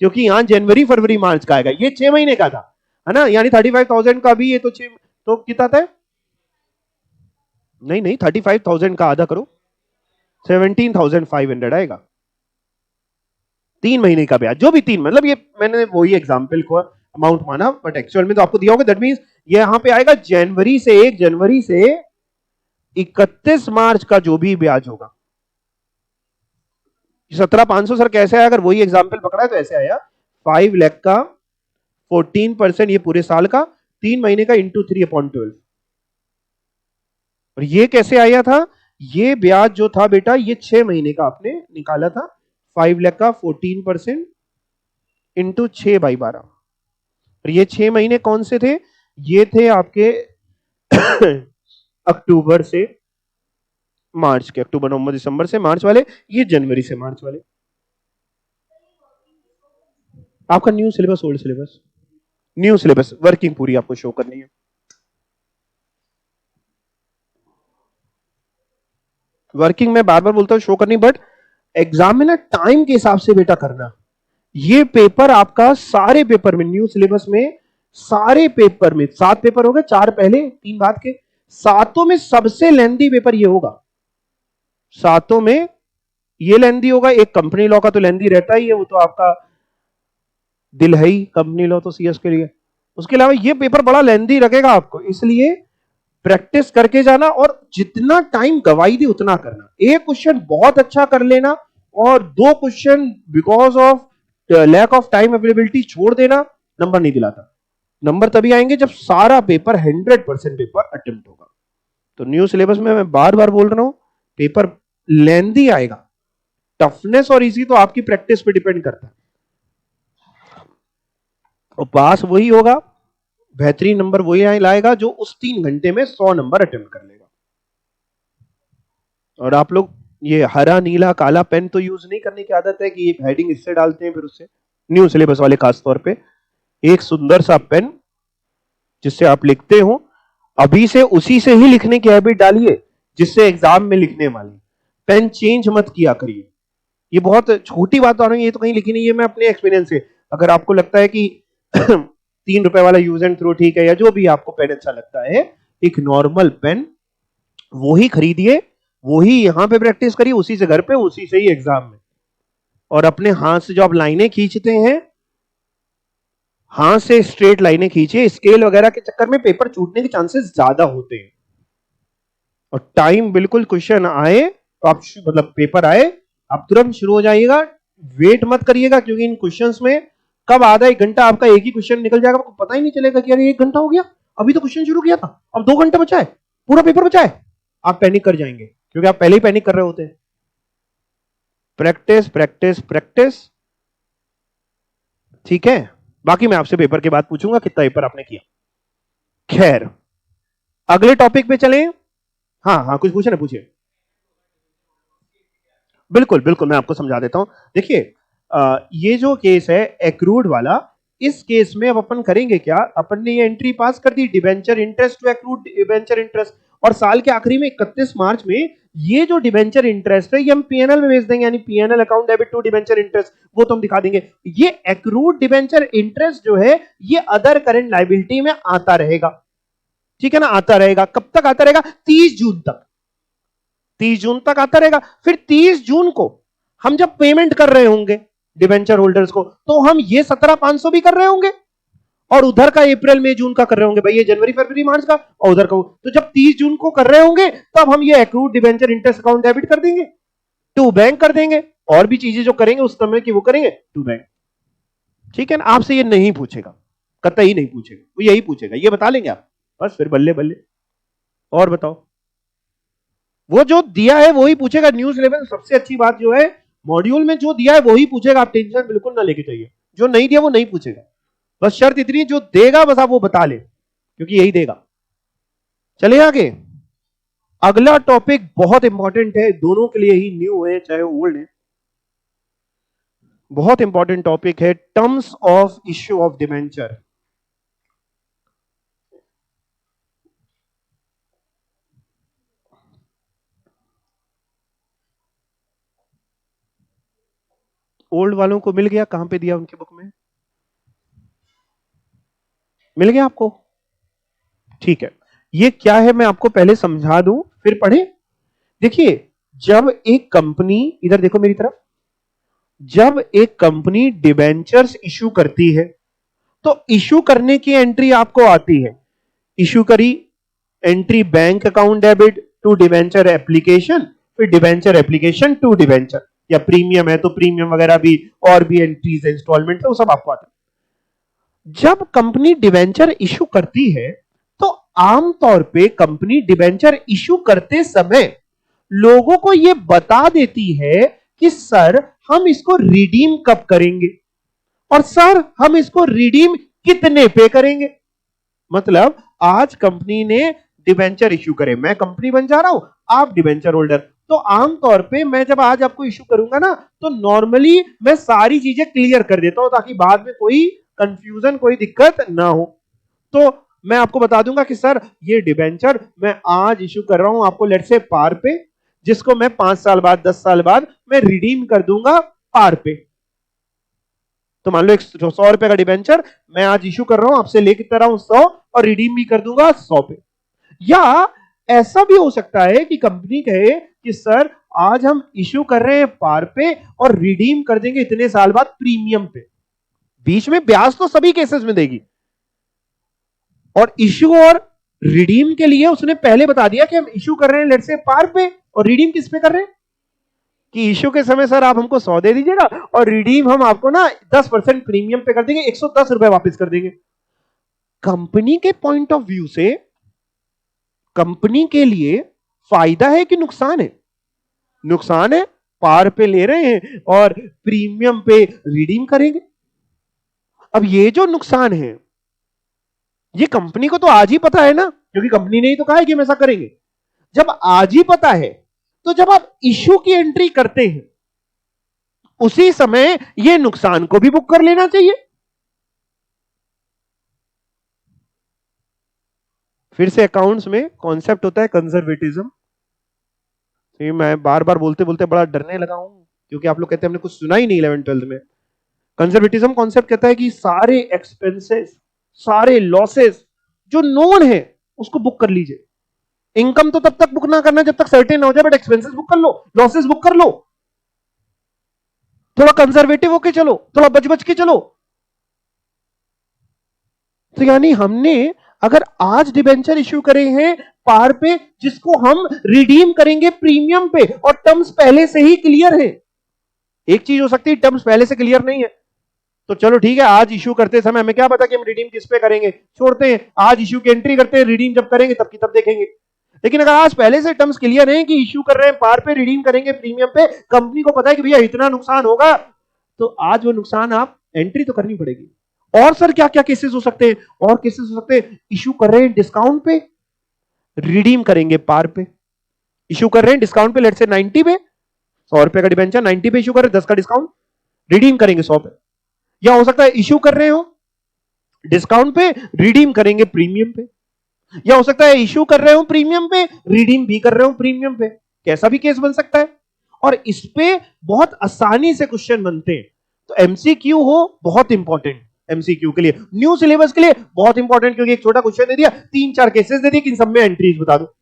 क्योंकि यहां जनवरी फरवरी मार्च का आएगा, ये 6 महीने का था, है ना। यानी 35,000 का भी ये तो 6, तो कितना था? नहीं नहीं, 35,000 का आधा करो, 17,500 आएगा। 3 महीने का ब्याज, जो भी 3, मतलब ये मैंने वही एग्जांपल को अमाउंट माना, बट एक्चुअल में तो आपको दिया होगा। दैट मींस ये यहां पे आएगा जनवरी से 1 जनवरी से 31 मार्च का जो भी ब्याज होगा। 17,500 सर कैसे आया? अगर वही एग्जांपल पकड़ा है तो ऐसे आया, 5 लाख का 14% ये पूरे साल का, 3 महीने का इंटू 3/12। और ये कैसे आया था? ये ब्याज जो था बेटा, ये 6 महीने का आपने निकाला था, 5 लाख का 14% इंटू 6/12। और ये 6 महीने कौन से थे? ये थे आपके अक्टूबर से मार्च के, अक्टूबर नवंबर दिसंबर से मार्च वाले, ये जनवरी से मार्च वाले। आपका new syllabus old syllabus? New syllabus, working पूरी आपको शो करनी है। वर्किंग में बार बार बोलता हूं शो करनी, बट एग्जाम में ना टाइम के हिसाब से बेटा करना। ये पेपर आपका सारे पेपर में, न्यू सिलेबस में सारे पेपर में 7 पेपर हो गए, 4 पहले 3 बाद के, 7 में सबसे लेंदी पेपर ये होगा। 7 में ये लेंदी होगा। एक कंपनी लॉ का तो लेंदी रहता ही है, वो तो आपका दिल है ही कंपनी लॉ तो सीएस के लिए। उसके अलावा ये पेपर बड़ा लेंदी रखेगा आपको, इसलिए प्रैक्टिस करके जाना, और जितना टाइम गवाई दी उतना करना। एक क्वेश्चन बहुत अच्छा कर लेना और 2 question because of lack of time availability छोड़ देना, नंबर नहीं दिलाता। नंबर तभी आएंगे जब सारा पेपर 100% पेपर अटेम्प्ट होगा। तो न्यू सिलेबस में मैं बार बार बोल रहा हूं, पेपर लेंदी आएगा। टफनेस और इजी तो आपकी प्रैक्टिस पे डिपेंड करता है, और पास वही होगा, बेहतरीन नंबर वही लाएगा जो उस 3 घंटे में 100 नंबर अटेम्प्ट कर लेगा। और आप लोग ये हरा नीला काला पेन तो यूज नहीं करने की आदत है कि ये हेडिंग इससे डालते हैं फिर उससे। न्यू सिलेबस वाले खास तौर पे एक सुंदर सा पेन जिससे आप लिखते हो, अभी से उसी से ही लिखने की हैबिट डालिए जिससे एग्जाम में लिखने वाले। पेन चेंज मत किया करिए। ये बहुत छोटी बात आ रही है, ये तो कहीं लिखी नहीं है, मैं अपने एक्सपीरियंस से। अगर आपको लगता है कि 3 रुपए वाला यूज एंड थ्रो ठीक है, या जो भी आपको पेन अच्छा लगता है, एक नॉर्मल पेन वो ही खरीदिए, वही यहां पे प्रैक्टिस करिए, उसी से घर पे, उसी से ही एग्जाम में। और अपने हाथ से जो आप लाइनें खींचते हैं हां से स्ट्रेट लाइनें खींचिए, स्केल वगैरह के चक्कर में पेपर छूटने के चांसेस ज्यादा होते हैं। और टाइम बिल्कुल क्वेश्चन आए तो आप मतलब पेपर आए आप तुरंत शुरू हो जाइएगा, वेट मत करिएगा, क्योंकि इन क्वेश्चंस में कब आधा एक घंटा आपका एक ही क्वेश्चन निकल जाएगा, आपको पता ही नहीं चलेगा कि अरे 1 घंटा हो गया, अभी तो क्वेश्चन शुरू किया था, अब 2 घंटे बचा है, पूरा पेपर बचा है। आप पैनिक कर जाएंगे क्योंकि आप पहले ही पैनिक कर रहे होते हैं। प्रैक्टिस प्रैक्टिस प्रैक्टिस, ठीक है। बाकी मैं आपसे पेपर के बाद पूछूंगा कितना पेपर आपने किया। खैर, अगले टॉपिक पे चलें। हाँ हाँ, कुछ पूछे ना, पूछिए। बिल्कुल बिल्कुल, मैं आपको समझा देता हूं। देखिए, ये जो केस है एक्रूड वाला, इस केस में अब अपन करेंगे क्या, अपन ने ये एंट्री पास कर दी, debenture interest to accrued debenture interest, और साल के आखिरी में 31 मार्च में ये जो डिबेंचर इंटरेस्ट है ये हम पीएनएल में भेज देंगे, यानी PNL account debit to debenture interest, वो तो हम दिखा देंगे। ये एक्रूड डिबेंचर इंटरेस्ट जो है ये अदर करंट लायबिलिटी में आता रहेगा, ठीक है ना, आता रहेगा। कब तक आता रहेगा? 30 जून तक, 30 जून तक आता रहेगा। फिर 30 जून को हम जब पेमेंट कर रहे होंगे डिबेंचर होल्डर्स को, तो हम ये 17,500 भी कर रहे होंगे, और उधर का अप्रैल मई जून का कर रहे होंगे, भाई ये जनवरी फरवरी मार्च का, और उधर का। तो जब 30 जून को कर रहे होंगे तब हम ये accrued debenture interest account debit कर देंगे, टू बैंक कर देंगे, और भी चीजें जो करेंगे उस समय की वो करेंगे टू बैंक, ठीक है ना। आपसे ये नहीं पूछेगा, कतई नहीं पूछेगा, वो यही पूछेगा, ये बता लेंगे आप, बस फिर बल्ले बल्ले। और बताओ, वो जो दिया है वही पूछेगा। न्यूज 11 सबसे अच्छी बात जो है, मॉड्यूल में जो दिया है वही पूछेगा, आप टेंशन बिल्कुल ना लेके चाहिए। जो नहीं दिया वो नहीं पूछेगा, बस शर्त इतनी, जो देगा बस आप वो बता ले, क्योंकि यही देगा। चलिए आगे, अगला टॉपिक बहुत इंपॉर्टेंट है, दोनों के लिए ही, न्यू है चाहे ओल्ड है, बहुत इंपॉर्टेंट टॉपिक है, terms of issue of debenture. Old वालों को मिल गया? कहां पे दिया उनकी बुक में? मिल गया आपको? ठीक है। ये क्या है मैं आपको पहले समझा दूं फिर पढ़े। देखिए, जब एक कंपनी, इधर देखो मेरी तरफ, जब एक कंपनी डिबेंचर्स इशू करती है तो इशू करने की एंट्री आपको आती है, इशू करी, entry bank account debit to debenture application, फिर डिबेंचर एप्लीकेशन टू डिबेंचर, या प्रीमियम है तो प्रीमियम वगैरह भी, और भी एंट्रीज इंस्टॉलमेंट, तो सब आपको आता है। जब कंपनी डिबेंचर इशू करती है तो आमतौर पे कंपनी डिबेंचर इशू करते समय लोगों को यह बता देती है कि सर हम इसको रिडीम कब करेंगे, और सर हम इसको रिडीम कितने पे करेंगे। मतलब आज कंपनी ने डिबेंचर इशू करे, मैं कंपनी बन जा रहा हूं, आप डिबेंचर होल्डर, तो आमतौर पे मैं जब आज आपको इशू करूंगा ना, तो नॉर्मली मैं सारी चीजें क्लियर कर देता हूं ताकि बाद में कोई कंफ्यूजन, कोई दिक्कत ना हो। तो मैं आपको बता दूंगा कि सर ये डिबेंचर मैं आज इशू कर रहा हूं आपको, लेट से पार पे, जिसको मैं 5 साल बाद 10 साल बाद मैं रिडीम कर दूंगा पार पे। तो मान लो 100 रुपए का डिबेंचर मैं आज इशू कर रहा हूं, आपसे लेकर रहा हूं 100, और रिडीम भी कर दूंगा 100 पे। या ऐसा भी हो सकता है कि कंपनी कहे कि सर आज हम इशू कर रहे हैं पार पे और रिडीम कर देंगे इतने साल बाद प्रीमियम पे। बीच में ब्याज तो सभी केसेस में देगी, और इशू और रिडीम के लिए उसने पहले बता दिया कि हम इशू कर रहे हैं लेट से पार पे, और रिडीम किस पे कर रहे हैं कि इशू के समय सर आप हमको 100 दे दीजिएगा, और रिडीम हम आपको ना 10% प्रीमियम पे कर देंगे, 110 रुपए वापस कर देंगे। कंपनी के पॉइंट ऑफ व्यू से कंपनी के लिए फायदा है कि नुकसान है? नुकसान है, पार पे ले रहे हैं और प्रीमियम पे रिडीम करेंगे। अब ये जो नुकसान है ये कंपनी को तो आज ही पता है ना, क्योंकि कंपनी ने ही तो कहा है कि हम ऐसा करेंगे। जब आज ही पता है तो जब आप इशू की एंट्री करते हैं उसी समय ये नुकसान को भी बुक कर लेना चाहिए। फिर से अकाउंट्स में कॉन्सेप्ट होता है कंजर्वेटिज्म। तो मैं बार बार बोलते बोलते बड़ा डरने लगा हूं, क्योंकि आप लोग कहते हैं हमने कुछ सुना ही नहीं 11th-12th में। कंजर्वेटिज्म कॉन्सेप्ट कहता है कि सारे एक्सपेंसेस, सारे लॉसेस जो नोन है उसको बुक कर लीजिए। इनकम तो तब तक बुक ना करना जब तक सर्टेन हो जाए, बट एक्सपेंसेस बुक कर लो, लॉसेस बुक कर लो। थोड़ा कंजर्वेटिव होके चलो, थोड़ा बच बच के चलो। तो यानी हमने अगर आज डिबेंचर इश्यू करे हैं पार पे, जिसको हम रिडीम करेंगे प्रीमियम पे, और टर्म्स पहले से ही क्लियर है। एक चीज हो सकती है टर्म्स पहले से क्लियर नहीं है, तो चलो ठीक है, आज इश्यू करते समय हमें क्या पता कि हम रिडीम किस पे करेंगे, छोड़ते हैं, आज इश्यू की एंट्री करते हैं, रिडीम जब करेंगे तब की तब देखेंगे। लेकिन अगर आज पहले से टर्म्स क्लियर हैं कि इश्यू कर रहे हैं पार पे, रिडीम करेंगे प्रीमियम पे, कंपनी को पता है कि भैया इतना नुकसान होगा, तो आज वो नुकसान आप एंट्री तो करनी पड़ेगी। और सर क्या क्या केसेस हो सकते हैं, और केसेस हो सकते हैं, इश्यू कर रहे हैं डिस्काउंट पे, रिडीम करेंगे पार पे। इश्यू कर रहे हैं डिस्काउंट पे, लेट से 90 पे, 100 रुपए का डिबेंचर 90 पे इश्यू कर रहे हैं, 10 का डिस्काउंट, रिडीम करेंगे 100 पे। या हो सकता है इश्यू कर रहे हो डिस्काउंट पे, रिडीम करेंगे प्रीमियम पे। या हो सकता है इश्यू कर रहे हो प्रीमियम पे, रिडीम भी कर रहे हो प्रीमियम पे। कैसा भी केस बन सकता है, और इस पे बहुत आसानी से क्वेश्चन बनते हैं। तो एमसीक्यू हो बहुत इंपॉर्टेंट, एमसीक्यू के लिए, न्यू सिलेबस के लिए बहुत इंपॉर्टेंट, क्योंकि एक छोटा क्वेश्चन दे दिया, 3-4 केसेस दे दिए कि इन सब में एंट्रीज बता दो,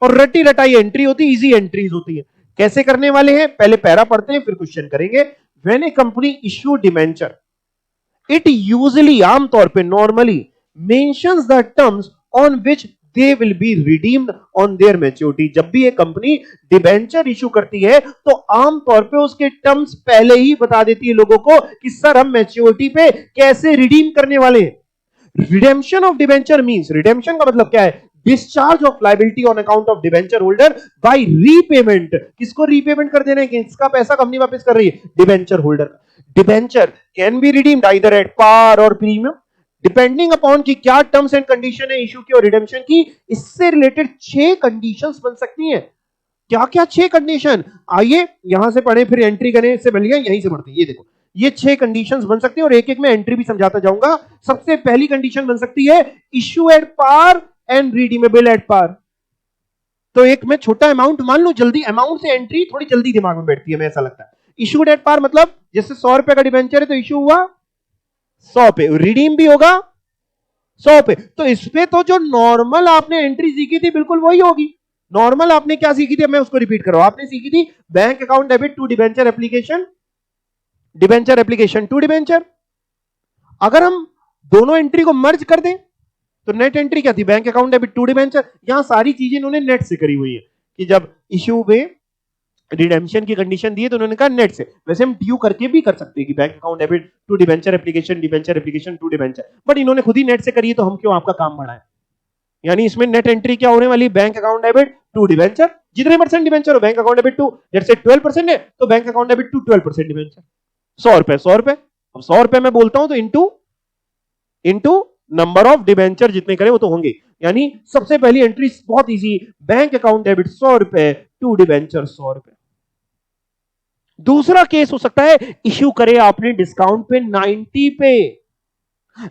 और रटी रटाई एंट्री होती, इजी एंट्रीज होती है। कैसे करने वाले हैं, पहले पैरा पढ़ते हैं फिर क्वेश्चन करेंगे। When A company issue debenture, it usually, आमतौर पे, normally mentions the terms on which they will be redeemed on their maturity. जब भी एक कंपनी डिबेंचर इशू करती है तो आमतौर पे उसके टर्म्स पहले ही बता देती है लोगों को कि सर हम मैच्योरिटी पे कैसे रिडीम करने वाले हैं। Redemption of debenture means, redemption का मतलब क्या है, discharge of liability on account of debenture holder by repayment. किसको रीपेमेंट कर देना है, किसका पैसा कंपनी वापस कर रही है, debenture holder. Debenture can be redeemed either at par or premium, depending upon कि क्या टर्म्स एंड कंडीशन है इशू की और रिडेम्पशन की। इससे रिलेटेड 6 कंडीशंस बन सकती हैं। क्या क्या 6 कंडीशन, आइए यहां से पढ़े फिर एंट्री करें, इससे बढ़िया यहीं से पढ़ते हैं। ये देखो, ये 6 कंडीशंस बन सकती है, और एक एक में एंट्री भी समझाता जाऊंगा। सबसे पहली कंडीशन बन सकती है issue at par and redeemable at par. तो एक मैं छोटा अमाउंट मान लू, जल्दी अमाउंट से एंट्री थोड़ी जल्दी दिमाग में बैठती है, मैं ऐसा लगता है। इशूड एट पार मतलब जैसे 100 रुपए का डिबेंचर है तो इशू हुआ 100 पे, रिडीम भी होगा 100 पे। तो इस पे तो जो नॉर्मल आपने एंट्री सीखी थी बिल्कुल वही होगी। नॉर्मल आपने क्या सीखी थी, मैं उसको रिपीट कर रहा हूं। आपने सीखी थी bank account debit to debenture application, debenture application to debenture. अगर हम दोनों एंट्री को मर्ज कर दें तो नेट एंट्री क्या थी, bank account debit to debenture. यहां सारी चीजें इन्होंने नेट से करी हुई है कि जब इश्यू में रिडेम्पशन की कंडीशन दी है तो उन्होंने कहा नेट से। वैसे हम ड्यू करके भी कर सकते हैं कि bank account debit to debenture application to debenture, but इन्होंने खुद ही नेट से करी है तो हम क्यों आपका काम बढ़ाएं। यानी इसमें नेट एंट्री क्या होने वाली, bank account debit to debenture, जितने परसेंट डिबेंचर हो बैंक अकाउंट डेबिट टू, जैसे 12% है तो bank account debit to 12% debenture. 100 रुपए 100 रुपए, अब 100 रुपए मैं बोलता हूं तो इंटू नंबर ऑफ डिबेंचर जितने करें वो तो होंगे। यानी सबसे पहली एंट्री बहुत इजी, बैंक अकाउंट डेबिट 100 रुपए टू डिबेंचर 100 रुपए। दूसरा केस हो सकता है इश्यू करे आपने डिस्काउंट पे 90 पे,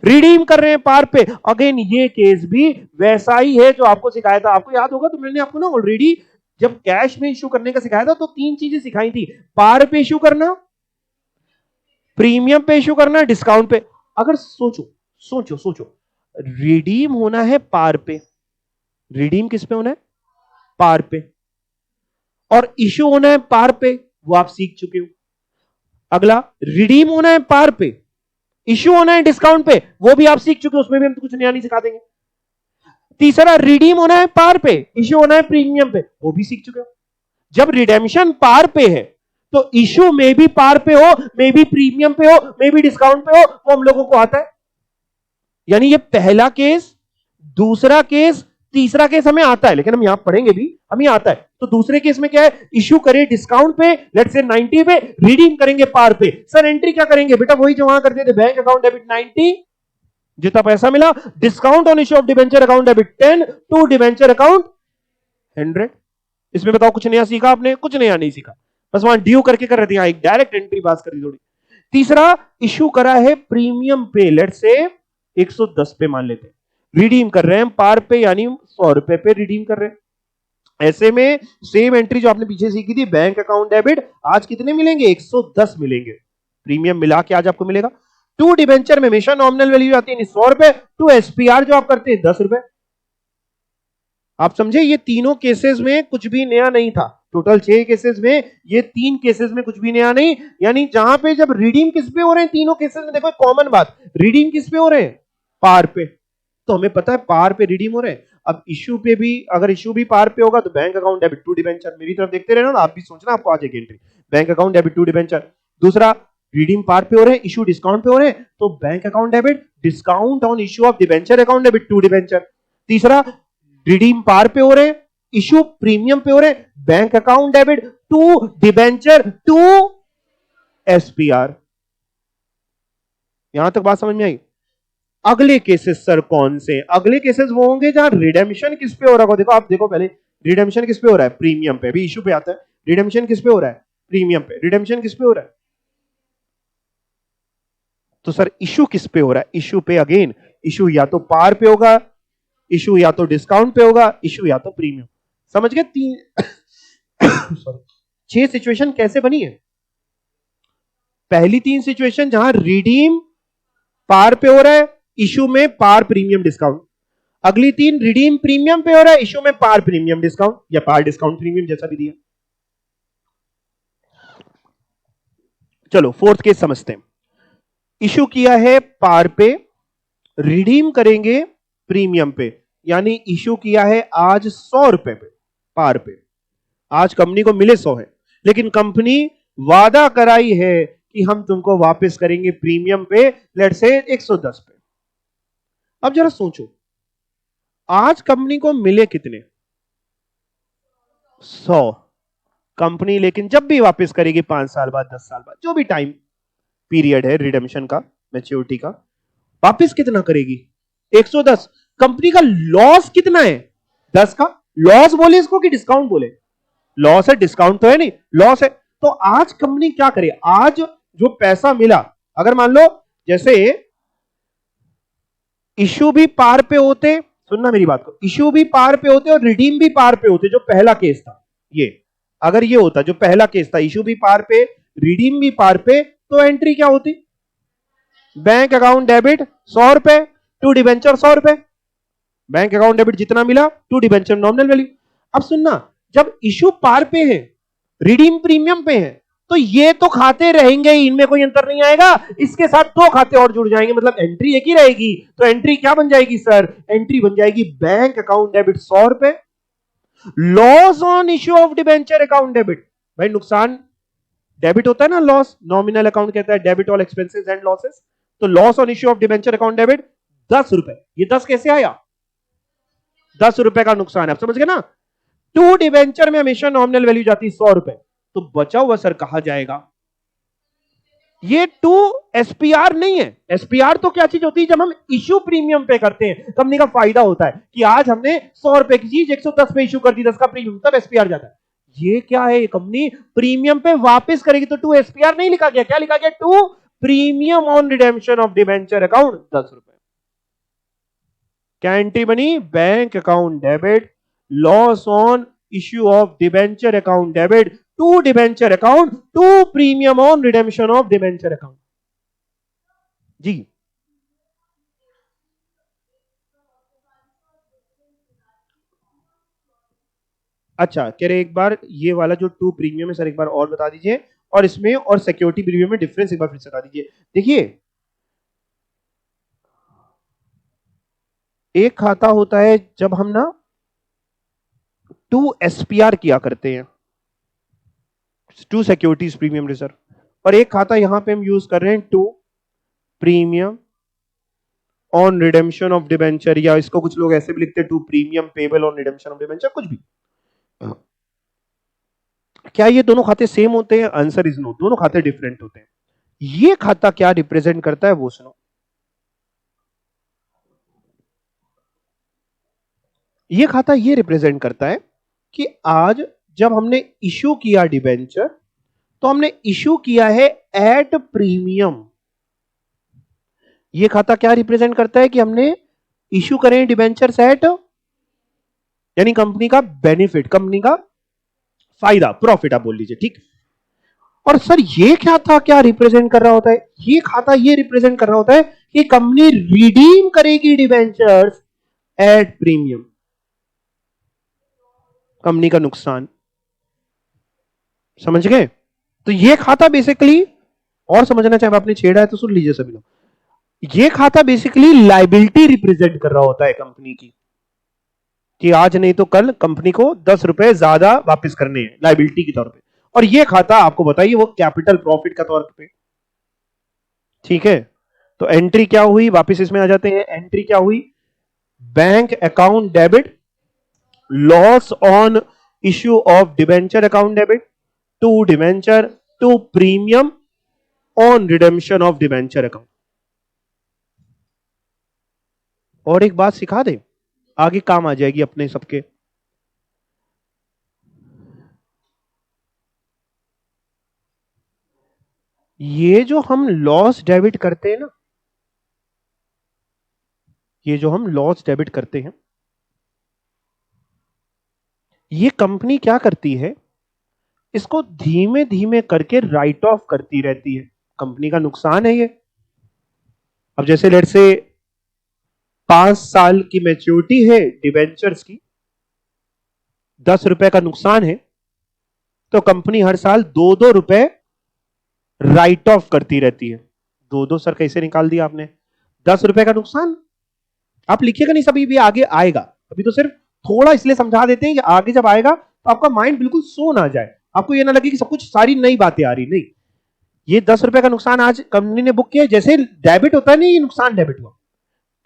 रिडीम कर रहे हैं पार पे। अगेन ये केस भी वैसा ही है जो आपको सिखाया था। आपको याद होगा तो मैंने आपको ना ऑलरेडी जब कैश में इश्यू करने का सिखाया था तो 3 चीजें सिखाई थी, पार पे इश्यू करना, प्रीमियम पे इश्यू करना, डिस्काउंट पे। अगर सोचो सोचो सोचो, रिडीम होना है पार पे, रिडीम किस पे होना है, पार पे, और इश्यू होना है पार पे, वो आप सीख चुके हो। अगला रिडीम होना है पार पे, इश्यू होना है डिस्काउंट पे, वो भी आप सीख चुके हो, उसमें भी हम तो कुछ नया नहीं सिखा देंगे। तीसरा रिडीम होना है पार पे, इश्यू होना है प्रीमियम पे, वो भी सीख चुके हो। जब रिडेम्पशन पार पे है तो इश्यू में भी पार पे हो, मे भी प्रीमियम पे हो, मे भी डिस्काउंट पे हो, वो हम लोगों को आता है। यानी ये पहला केस, दूसरा केस, तीसरा केस हमें आता है, लेकिन हम यहां पढ़ेंगे भी, हमें आता है। तो दूसरे केस में क्या है, इश्यू करे डिस्काउंट पे, लेट्स से 90 पे, रिडीम करेंगे पार पे। सर एंट्री क्या करेंगे बेटा, वही जो वहां करते थे, बैंक अकाउंट डेबिट 90, जितना पैसा मिला, discount on issue of debenture account debit 10 to debenture account 100। इसमें बताओ कुछ नया सीखा आपने, कुछ नया नहीं सीखा, बस वहां ड्यू करके कर रहे थे, एक डायरेक्ट एंट्री पास कर दी थोड़ी। तीसरा इश्यू करा है प्रीमियम पे, लेट्स से 110 पे मान लेते हैं, रिडीम कर रहे हैं पार पे, यानी 100 रुपए पे रिडीम कर रहे हैं। ऐसे में सेम एंट्री जो आपने पीछे सीखी थी, बैंक अकाउंट डेबिट, आज कितने मिलेंगे, 110 मिलेंगे, प्रीमियम मिला के आज आपको मिलेगा। टू डिबेंचर में हमेशा नॉमिनल वैल्यू आती है 100 रुपए, टू एसपीआर जो आप करते हैं 10 रुपए। आप समझे, ये तीनों केसेस में कुछ भी नया नहीं था। टोटल 6 केसेस में ये 3 केसेस में कुछ भी नया नहीं। यानी जहां पे जब रिडीम किस पे हो रहे हैं, तीनों केसेस में देखो कॉमन बात, रिडीम किस पे हो रहे हैं, पार पे। तो हमें पता है पार पे रिडीम हो रहे हैं। अब इश्यू पे भी, अगर इश्यू भी पार पे होगा तो bank account debit to debenture, मेरी तरफ देखते रहना ना, आप भी सोचना आपको आ जाएगी entry, bank account debit to debenture. दूसरा, रिडीम पार पे हो रहे हैं, इश्यू डिस्काउंट पे हो रहे हैं, तो bank account debit discount on issue of debenture account debit to debenture. तीसरा, रिडीम पार पे हो रहे हैं, इश्यू प्रीमियम पे हो रहे हैं, bank account debit to debenture to SPR. यहां तक बात समझ में आई? अगले केसेस सर कौन से? अगले केसेस वो होंगे जहां रिडेम्पशन किस पे हो रहा है। देखो आप देखो पहले, रिडेम्पशन किस पे हो रहा है? प्रीमियम पे। अभी इश्यू पे आता है, रिडेम्पशन किस पे हो रहा है? प्रीमियम पे। रिडेम्पशन किस पे हो रहा है? तो सर इश्यू किस पे हो रहा है? इश्यू पे अगेन, इश्यू या तो पार पे होगा, इश्यू या तो डिस्काउंट पे होगा, इश्यू या तो प्रीमियम। समझ गए? 6 सिचुएशन कैसे बनी है? पहली 3 सिचुएशन जहां रिडीम पार पे हो रहा है, इश्यू में पार प्रीमियम डिस्काउंट। अगली 3 रिडीम प्रीमियम पे हो रहा है, इश्यू में पार प्रीमियम डिस्काउंट या पार डिस्काउंट प्रीमियम, जैसा भी दिया। चलो फोर्थ केस समझते हैं। इश्यू किया है पार पे, रिडीम करेंगे प्रीमियम पे, यानी इश्यू किया है आज 100 रुपए पे पार पे। आज कंपनी को मिले 100 है, लेकिन कंपनी वादा कराई है कि हम तुमको वापस करेंगे प्रीमियम पे, लेट से 110 पे। अब जरा सोचो, आज कंपनी को मिले कितने? 100। कंपनी लेकिन जब भी वापस करेगी 5 साल बाद, 10 साल बाद, जो भी टाइम पीरियड है रिडेम्पशन का, मैच्योरिटी का, वापस कितना करेगी? 110। कंपनी का लॉस कितना है? 10 का। लॉस बोले इसको कि डिस्काउंट बोले? लॉस है, डिस्काउंट तो है नहीं, लॉस है। तो आज कंपनी क्या करे? आज जो पैसा मिला, अगर मान लो जैसे इश्यू भी पार पे होते, सुनना मेरी बात को, इश्यू भी पार पे होते और रिडीम भी पार पे होते, जो पहला केस था ये, अगर ये होता जो पहला केस था, इश्यू भी पार पे रिडीम भी पार पे, तो एंट्री क्या होती? बैंक अकाउंट डेबिट 100 रुपए टू डिबेंचर 100 रुपए। बैंक अकाउंट डेबिट जितना मिला टू डिबेंचर नॉमिनल वैल्यू। अब सुनना, जब इश्यू पार पे है, रिडीम प्रीमियम पे है, तो ये तो खाते रहेंगे, इनमें कोई अंतर नहीं आएगा। इसके साथ 2 खाते और जुड़ जाएंगे, मतलब एंट्री एक ही रहेगी। तो एंट्री क्या बन जाएगी सर? एंट्री बन जाएगी बैंक अकाउंट डेबिट 100 रुपए, loss on issue of debenture account debit. भाई नुकसान डेबिट होता है ना, लॉस नॉमिनल अकाउंट कहता है, debit all expenses and losses. तो loss on issue of debenture account debit 10 रुपए। ये 10 कैसे आया? 10 रुपए का नुकसान है, आप समझ गए ना? टू डिबेंचर में हमेशा नॉमिनल वैल्यू जाती है 100 रुपए, तो बचा हुआ सर कहा जाएगा? ये टू एसपीआर नहीं है। एसपीआर तो क्या चीज होती है? जब हम इश्यू प्रीमियम पे करते हैं, कंपनी का फायदा होता है कि आज हमने 100 रुपए की चीज 110 पे इश्यू कर दी, 10 का प्रीमियम, तब एसपीआर जाता है। ये क्या है? कंपनी प्रीमियम पे वापस करेगी, तो टू एसपीआर नहीं लिखा गया, क्या लिखा गया? To premium on redemption of debenture account 10 रुपए। क्या एंट्री बनी? Bank account debit loss on issue of debenture account debit to debenture account to premium on redemption of debenture account. जी अच्छा, कह रहे एक बार ये वाला जो टू प्रीमियम है सर एक बार और बता दीजिए, और इसमें और सिक्योरिटी प्रीमियम में डिफरेंस एक बार फिर से बता दीजिए। देखिए, एक खाता होता है जब हम ना टू एसपीआर किया करते हैं, टू सिक्योरिटीज प्रीमियम रिजर्व, और एक खाता यहां पे हम यूज कर रहे हैं to premium on redemption of debenture, या इसको कुछ लोग ऐसे भी लिखते हैं to premium payable on redemption of debenture, कुछ भी। क्या ये दोनों खाते सेम होते हैं? आंसर इज नो, दोनों खाते डिफरेंट होते हैं। ये खाता क्या रिप्रेजेंट करता है वो सुनो। ये खाता ये रिप्रेजेंट करता है कि आज जब हमने इश्यू किया डिबेंचर, तो हमने इश्यू किया है एट प्रीमियम। ये खाता क्या रिप्रेजेंट करता है कि हमने इश्यू करें डिबेंचर्स एट, यानी कंपनी का बेनिफिट, कंपनी का फायदा, प्रॉफिट आप बोल लीजिए, ठीक। और सर ये खाता क्या रिप्रेजेंट कर रहा होता है? ये खाता ये रिप्रेजेंट कर रहा होता है कि कंपनी रिडीम करेगी डिबेंचर्स एट प्रीमियम, कंपनी का नुकसान। समझ गए? तो ये खाता बेसिकली, और समझना चाहे आपने छेड़ा है तो सुन लीजिए सभी लोग, ये खाता बेसिकली लाइबिलिटी रिप्रेजेंट कर रहा होता है कंपनी की, कि आज नहीं तो कल कंपनी को 10 रुपए ज्यादा वापस करने हैं लाइबिलिटी के तौर पे। और ये खाता आपको बताइए वो कैपिटल प्रॉफिट का तौर पे। ठीक है, तो एंट्री क्या हुई, वापस इसमें आ जाते हैं। एंट्री क्या हुई, bank account debit, loss on issue of debenture account debit, to debenture, to premium on redemption of debenture account. और एक बात सिखा दे, आगे काम आ जाएगी अपने सबके। ये जो हम लॉस डेबिट करते हैं ना, ये जो हम लॉस डेबिट करते हैं, ये कंपनी क्या करती है, इसको धीमे धीमे करके राइट ऑफ करती रहती है। कंपनी का नुकसान है ये। अब जैसे लेट से 5 साल की मैच्योरिटी है डिबेंचर्स की, 10 रुपए का नुकसान है, तो कंपनी हर साल 2-2 रुपए राइट ऑफ करती रहती है। 2-2 सर कैसे निकाल दिया आपने, 10 रुपए का नुकसान। आप लिखिएगा नहीं, सभी भी आगे आएगा। अभी तो सिर्फ थोड़ा इसलिए समझा देते हैं कि आगे जब आएगा तो आपका माइंड बिल्कुल सो ना जाए, आपको ये ना लगे कि सब कुछ सारी नई बातें आ रही। नहीं, ये 10 रुपए का नुकसान आज कंपनी ने बुक किया, जैसे डेबिट होता है नहीं, ये नुकसान डेबिट हुआ।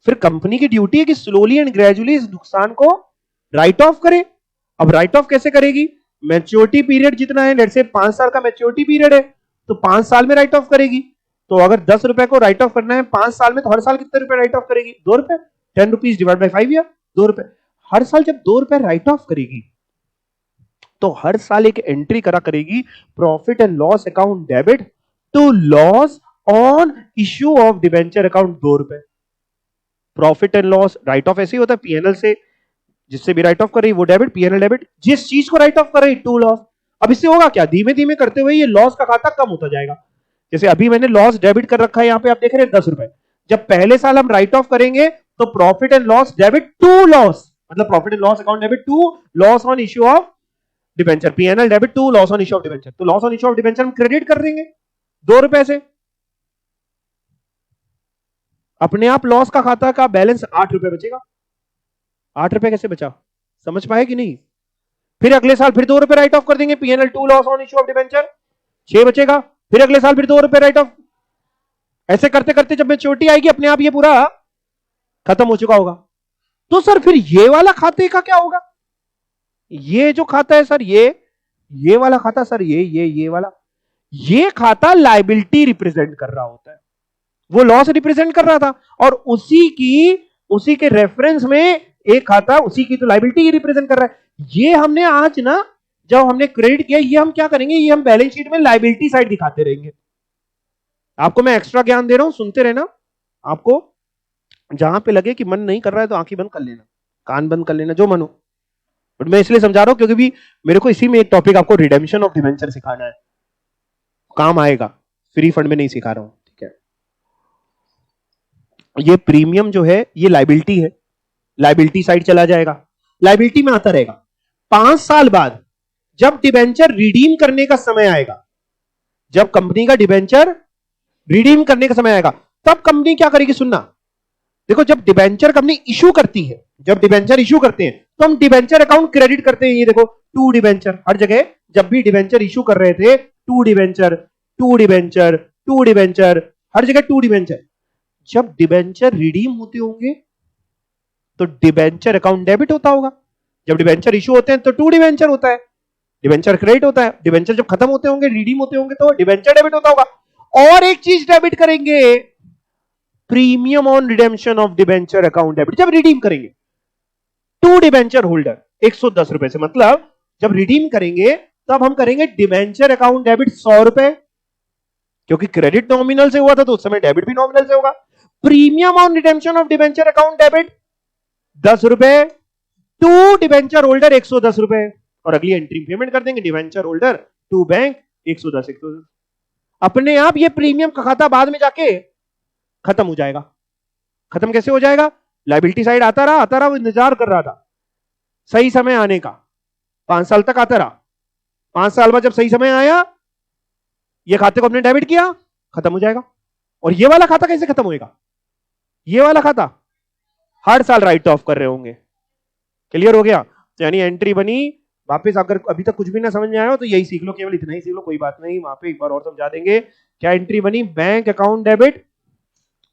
फिर कंपनी की ड्यूटी है कि स्लोली एंड ग्रेजुअली इस नुकसान को राइट ऑफ करे। अब राइट ऑफ कैसे करेगी, मैच्योरिटी पीरियड जितना है, लेट से 5 साल का मैच्योरिटी पीरियड है, तो 5 साल में राइट ऑफ करेगी। तो अगर 10 रुपए को राइट ऑफ करना है 5 साल में, तो हर साल कितने रुपए राइट ऑफ करेगी, 2 रुपए। 10 रुपीज डिवाइड बाई 5 या 2 रुपए। हर साल जब 2 रुपए राइट ऑफ करेगी, तो हर साल एक एंट्री करा करेगी, profit and loss account debit to loss on issue of debenture account 2 रुपए। Profit and loss write off ऐसे ही होता है, पीएनएल से जिससे भी राइट ऑफ कर रही वो डेबिट, पीएनएल डेबिट। जिस चीज को राइट ऑफ कर रही टू लॉस। अब इससे होगा क्या, धीमे धीमे करते हुए ये लॉस का खाता कम होता जाएगा। जैसे अभी मैंने लॉस डेबिट कर रखा है, यहां पे आप देख रहे हैं 10 रुपए। जब पहले साल हम राइट ऑफ करेंगे तो profit and loss debit to loss, मतलब profit and loss account debit to loss on issue of debenture, PNL debit to loss on issue of debenture. तो loss on issue of debenture हम क्रेडिट कर देंगे 2 रुपए से। अपने आप लॉस का खाता का बैलेंस 8 रुपए बचेगा। 8 रुपए कैसे बचा, समझ पाए कि नहीं। फिर अगले साल फिर 2 रुपए राइट ऑफ कर देंगे, PNL to loss on issue of debenture 6 बचेगा। फिर अगले साल फिर 2 रुपए राइट ऑफ। ऐसे करते करते जब मैच्योरिटी आएगी अपने आप ये पूरा खत्म हो चुका होगा। तो सर फिर ये वाला खाते का क्या होगा, ये जो खाता है सर, ये वाला खाता सर, ये वाला, ये खाता लायबिलिटी रिप्रेजेंट कर रहा होता है, वो लॉस रिप्रेजेंट कर रहा था। और उसी के रेफरेंस में एक खाता उसी की तो लायबिलिटी रिप्रेजेंट कर रहा है। ये हमने आज ना जब हमने क्रेडिट किया, ये हम क्या करेंगे, ये हम बैलेंस शीट में लायबिलिटी साइड दिखाते रहेंगे। आपको मैं एक्स्ट्रा ज्ञान दे रहा हूं, सुनते रहना। आपको जहां पे लगे कि मन नहीं कर रहा है तो आंखें बंद कर लेना, कान बंद कर लेना, जो मन हो। बट मैं इसलिए समझा रहा हूं क्योंकि भी मेरे को इसी में एक टॉपिक आपको रिडेम्पशन ऑफ डिबेंचर सिखाना है, काम आएगा, फ्री फंड में नहीं सिखा रहा हूं। ठीक है, ये प्रीमियम जो है ये लायबिलिटी है, लायबिलिटी साइड चला जाएगा, लायबिलिटी में आता रहेगा। 5 साल बाद जब डिबेंचर रिडीम करने का समय आएगा, जब कंपनी का डिबेंचर रिडीम करने का समय आएगा, तब कंपनी क्या करेगी, सुनना। देखो जब डिबेंचर कंपनी इशू करती है, जब डिबेंचर इशू करते हैं तो हम डिबेंचर अकाउंट क्रेडिट करते हैं। ये देखो टू डिबेंचर, हर जगह जब भी डिबेंचर इशू कर रहे थे to debenture, to debenture, to debenture, हर जगह टू डिबेंचर। जब डिबेंचर रिडीम होते होंगे तो डिबेंचर अकाउंट डेबिट होता होगा, जब डिबेंचर इशू होते हैं तो टू डिबेंचर होता है, डिबेंचर क्रेडिट होता है। डिबेंचर जब खत्म होते होंगे, रिडीम होते होंगे, तो डिबेंचर डेबिट होता होगा। और एक चीज डेबिट करेंगे, premium on redemption of debenture account debit, जब रिडीम करेंगे। टू डिबेंचर होल्डर 110 रुपए से, मतलब जब रिडीम करेंगे तब हम करेंगे डिबेंचर अकाउंट डेबिट 100 रुपए, क्योंकि क्रेडिट नॉमिनल से हुआ था तो उस समय डेबिट भी नॉमिनल से होगा। Premium on redemption of debenture account debit 10 रुपए, टू डिबेंचर होल्डर 110 रुपए, और अगली एंट्री पेमेंट कर देंगे, डिबेंचर होल्डर टू बैंक 110। अपने आप ये प्रीमियम का खाता बाद में जाके खत्म हो जाएगा। खत्म कैसे हो जाएगा, लायबिलिटी साइड आता रहा, वो इंतजार कर रहा था सही समय आने का, 5 साल तक आता रहा। 5 साल बाद जब सही समय आया, ये खाते को हमने डेबिट किया, खत्म हो जाएगा। और ये वाला खाता कैसे खत्म होएगा, ये वाला खाता हर साल राइट ऑफ कर रहे होंगे। क्लियर हो गया? तो यानी एंट्री बनी। वापस अगर अभी तक कुछ भी ना समझ में आया हो तो यही सीख लो, केवल इतना ही सीख लो, कोई बात नहीं, वहां पे एक बार और समझा देंगे। क्या एंट्री बनी? Bank account debit,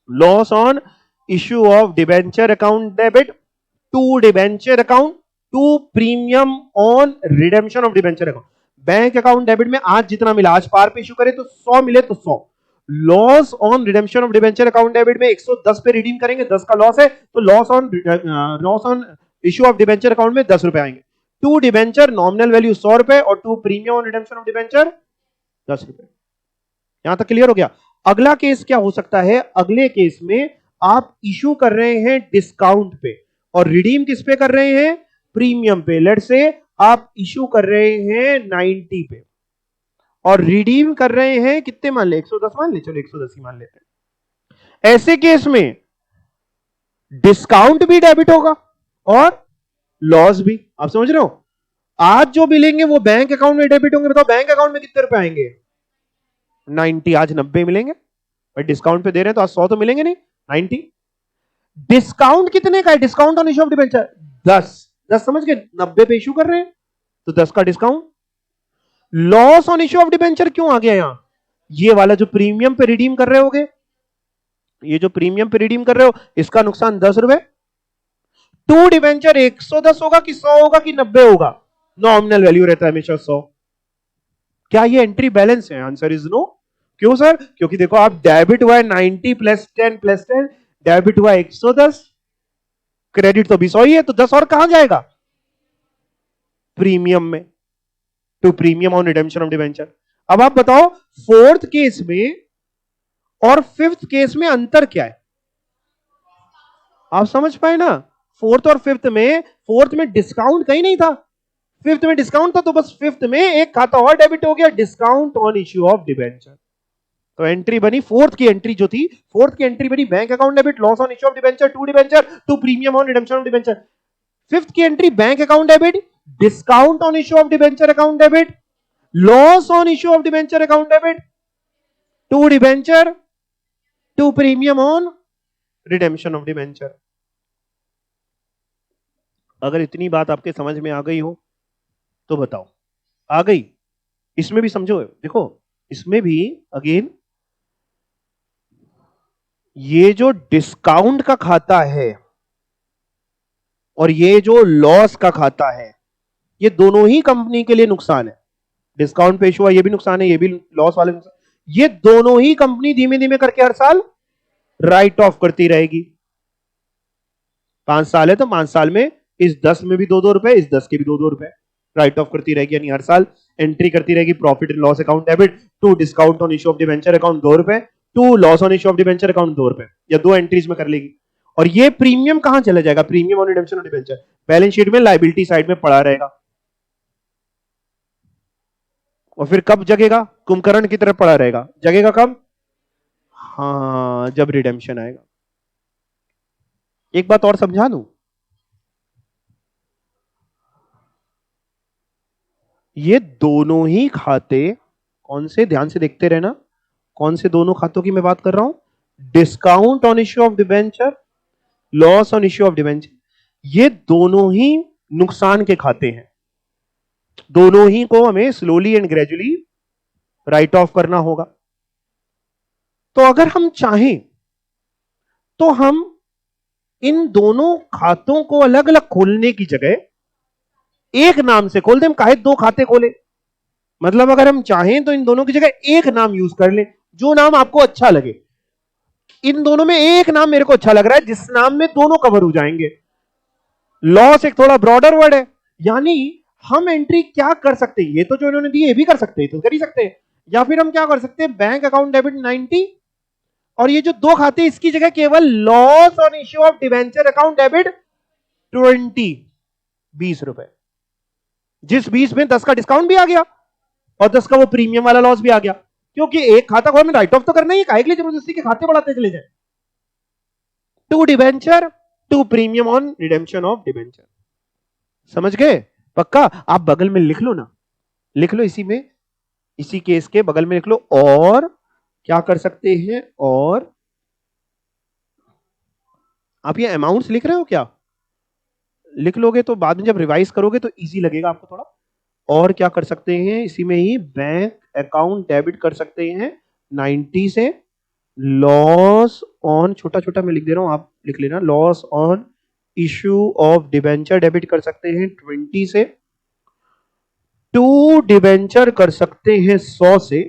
loss on issue of debenture account debit, to debenture account, to premium on redemption of debenture account. Bank account debit में आज जितना मिला, आज पार पे इशू करे तो 100 मिले तो 100। Loss on redemption of debenture account debit में 110 पे रिडीम करेंगे, 10 का लॉस है, तो loss on issue of debenture account में 10 रुपए आएंगे। टू डिबेंचर नॉमिनल वैल्यू 100 रुपए और to premium on redemption of debenture 10 रुपए। यहां तक क्लियर हो गया? अगला केस क्या हो सकता है? अगले केस में आप इशू कर रहे हैं डिस्काउंट पे और रिडीम किस पे कर रहे हैं? प्रीमियम पे। लेट से आप इशू कर रहे हैं 90 पे और रिडीम कर रहे हैं कितने मान ले? 110 मान ले, चलो 110 ही मान लेते हैं। ऐसे केस में डिस्काउंट भी डेबिट होगा और लॉस भी। आप समझ रहे हो? आज जो मिलेंगे वो बैंक अकाउंट में डेबिट होंगे। बताओ बैंक अकाउंट में कितने रुपए आएंगे? 90। आज 90 मिलेंगे, भाई डिस्काउंट पे दे रहे हैं तो आज 100 तो मिलेंगे नहीं, 90। डिस्काउंट कितने का है? Discount on issue of debenture 10। 10 समझ के 90 पे इशू कर रहे हैं तो 10 का discount. Loss on issue of debenture क्यों आ गया यहां? ये वाला जो प्रीमियम पे रिडीम कर रहे होगे, ये जो प्रीमियम पे रिडीम कर रहे हो, इसका नुकसान 10 रुपए। टू डिबेंचर 110 होगा कि 100 होगा कि 90 होगा? नॉमिनल वैल्यू रहता है हमेशा 100। क्या ये एंट्री बैलेंस है? Answer is no. क्यों सर? क्योंकि देखो आप डेबिट हुआ है 90 प्लस 10 प्लस 10, डेबिट हुआ 110, क्रेडिट तो भी 100 ही है, तो 10 और कहां जाएगा? प्रीमियम में, to premium on redemption of debenture. अब आप बताओ फोर्थ केस में और फिफ्थ केस में अंतर क्या है? आप समझ पाए ना? फोर्थ और फिफ्थ में, फोर्थ में डिस्काउंट कहीं नहीं था, फिफ्थ में डिस्काउंट था, तो बस फिफ्थ में एक खाता और डेबिट हो गया, discount on issue of debenture. तो एंट्री बनी, फोर्थ की एंट्री जो थी, फोर्थ की एंट्री बनी bank account debit, loss on issue of debenture, to premium on redemption of debenture. Fifth की entry bank account debit, discount on issue of debenture account debit, loss on issue of debenture account debit, to debenture, to premium on redemption of debenture. अगर इतनी बात आपके समझ में आ गई हो तो बताओ, आ गई? इसमें भी समझो, देखो इसमें भी अगेन ये जो डिस्काउंट का खाता है और ये जो लॉस का खाता है, ये दोनों ही कंपनी के लिए नुकसान है। डिस्काउंट पे इशू हुआ, ये भी नुकसान है, ये भी लॉस वाले नुकसान। ये दोनों ही कंपनी धीमे धीमे करके हर साल राइट ऑफ करती रहेगी। 5 साल है तो 5 साल में इस 10 में भी 2-2 रुपए, इस 10 के भी 2-2 रुपए राइट ऑफ करती रहेगी। यानी हर साल एंट्री करती रहेगी profit and loss account debit, to discount on issue of debenture account 2 रुपए, to loss on issue of debenture account 2 रुपए, या 2 एंट्रीज में कर लेगी। और ये प्रीमियम कहां चला जाएगा? Premium on redemption of debenture balance sheet में लायबिलिटी साइड में पड़ा रहेगा। और फिर कब जगेगा? कुंभकर्ण की तरफ पड़ा रहेगा। जगेगा कब? हाँ, जब रिडेम्पशन आएगा। एक बात और समझा दूं, ये दोनों ही खाते कौन से, ध्यान से देखते रहना, कौन से दोनों खातों की मैं बात कर रहा हूं? Discount on issue of debenture, loss on issue of debenture. ये दोनों ही नुकसान के खाते हैं। दोनों ही को हमें slowly and gradually right of करना होगा। तो अगर हम चाहें तो हम इन दोनों खातों को अलग अलग खोलने की जगह एक नाम से खोल दें। हम काहे 2 खाते खोले? मतलब अगर हम चाहें तो इन दोनों की जगह एक नाम यूज कर लें, जो नाम आपको अच्छा लगे। इन दोनों में एक नाम मेरे को अच्छा लग रहा है जिस नाम में दोनों कवर हो जाएंगे। लॉस एक थोड़ा ब्रॉडर वर्ड है, यानी हम एंट्री क्या कर सकते हैं? ये तो जो इन्होंने दी ये भी कर सकते हैं, तो कर ही सकते हैं। या फिर हम क्या कर सकते हैं? बैंक अकाउंट डेबिट 90 और ये जो 2 खाते इसकी जगह केवल loss on issue of debenture account debit 20, 20 रुपए। जिस 20 में 10 का डिस्काउंट भी आ गया और 10 का वो प्रीमियम वाला लॉस भी आ गया, क्योंकि एक खाता खोल में राइट ऑफ तो करना ही, काहे के लिए जबरदस्ती के खाते बढ़ाते चले जाए। To debenture, to premium on redemption of debenture. समझ गए? पक्का? आप बगल में लिख लो ना, लिख लो इसी में, इसी केस के बगल में लिख लो। और क्या कर सकते हैं? और आप ये अमाउंट्स लिख रहे हो क्या? लिख लोगे तो बाद में जब रिवाइज करोगे तो इजी लगेगा आपको थोड़ा। और क्या कर सकते हैं इसी में ही, बैंक अकाउंट डेबिट कर सकते हैं 90 से। लॉस ऑन, छोटा छोटा मैं लिख दे रहा हूं, आप लिख लेना, loss on issue of debenture debit कर सकते हैं 20 से। टू डिबेंचर कर सकते हैं 100 से।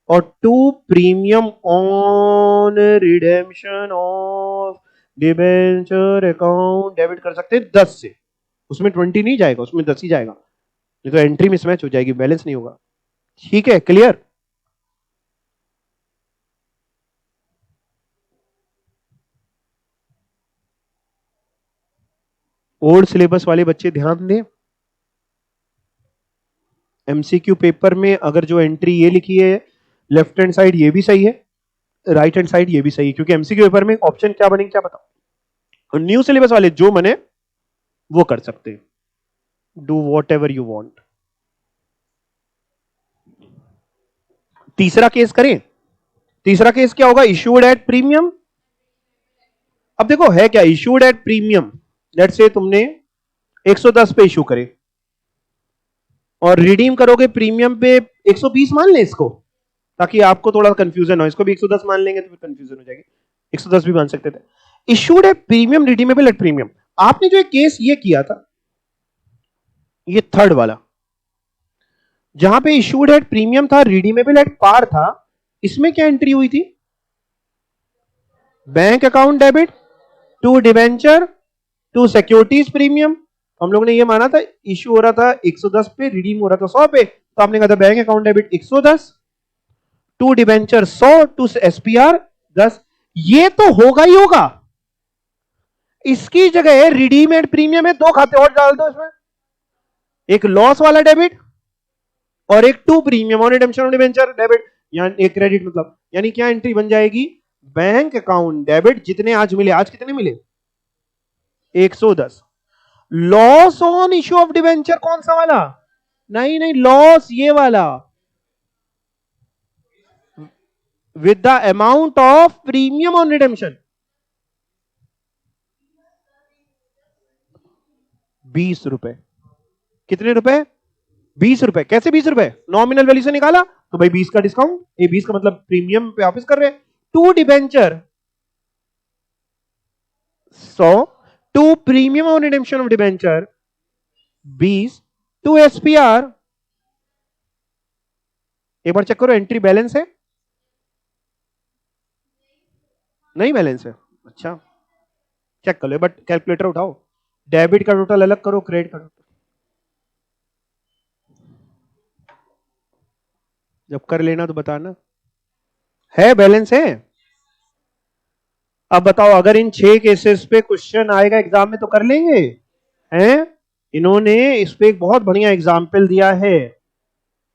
और to premium on redemption of debenture account debit कर सकते हैं 10 से। उसमें 20 नहीं जाएगा, उसमें 10 ही जाएगा, नहीं तो एंट्री मिसमैच हो जाएगी, बैलेंस नहीं होगा। ठीक है, क्लियर? ओल्ड सिलेबस वाले बच्चे ध्यान दें, एमसीक्यू पेपर में अगर जो एंट्री ये लिखी है लेफ्ट हैंड साइड ये भी सही है, राइट हैंड साइड ये भी सही है, क्योंकि एमसीक्यू पेपर में ऑप्शन क्या बनेंगे क्या बताओ। और न्यू सिलेबस वाले जो बने वो कर सकते हैं, do what ever you want. तीसरा केस करें। तीसरा केस क्या होगा, इशूड एट प्रीमियम। अब देखो है क्या, इशूड एट प्रीमियम, लेट से तुमने 110 पे इशू करे और रिडीम करोगे प्रीमियम पे 120 मान ले इसको, ताकि आपको थोड़ा कंफ्यूजन हो, इसको भी 110 मान लेंगे तो फिर कंफ्यूजन हो जाएगी, 110 भी मान सकते थे। Issued at premium redeemable at premium, आपने जो एक केस ये किया था, ये थर्ड वाला, जहां पे इशूड एट प्रीमियम था, रिडीमेबल एट पार था, इसमें क्या एंट्री हुई थी, bank account debit to debenture to securities premium. हम लोग ने ये माना था इशू हो रहा था 110 पे, रिडीम हो रहा था 100 पे, तो आपने कहा था bank account debit 110 to debenture 100 to SPR 10। ये तो होगा ही होगा, इसकी जगह रिडीम एंड प्रीमियम है, दो खाते और डाल दो इसमें, एक लॉस वाला डेबिट और एक to premium on redemption of debenture debit, यानी एक क्रेडिट, मतलब यानी क्या एंट्री बन जाएगी, बैंक अकाउंट डेबिट जितने आज मिले, आज कितने मिले 110, loss on issue of debenture कौन सा वाला, नहीं नहीं लॉस ये वाला, with the amount of premium on redemption 20 रुपए। कितने रुपए, 20 रुपए। कैसे 20 रुपए, नॉमिनल वैल्यू से निकाला तो भाई 20 का डिस्काउंट, ये 20 का मतलब प्रीमियम पे वापस कर रहे हैं। To debenture 100 to premium on redemption of debenture 20 to SPR, एक बार चेक करो एंट्री बैलेंस है, नहीं बैलेंस है, अच्छा चेक कर लो, बट कैलकुलेटर उठाओ, डेबिट का टोटल अलग करो, क्रेडिट का टोटल, जब कर लेना तो बताना, है बैलेंस है। अब बताओ अगर इन 6 केसेस पे क्वेश्चन आएगा एग्जाम में तो कर लेंगे, हैं? इन्होंने इस पे एक बहुत बढ़िया एग्जाम्पल दिया है,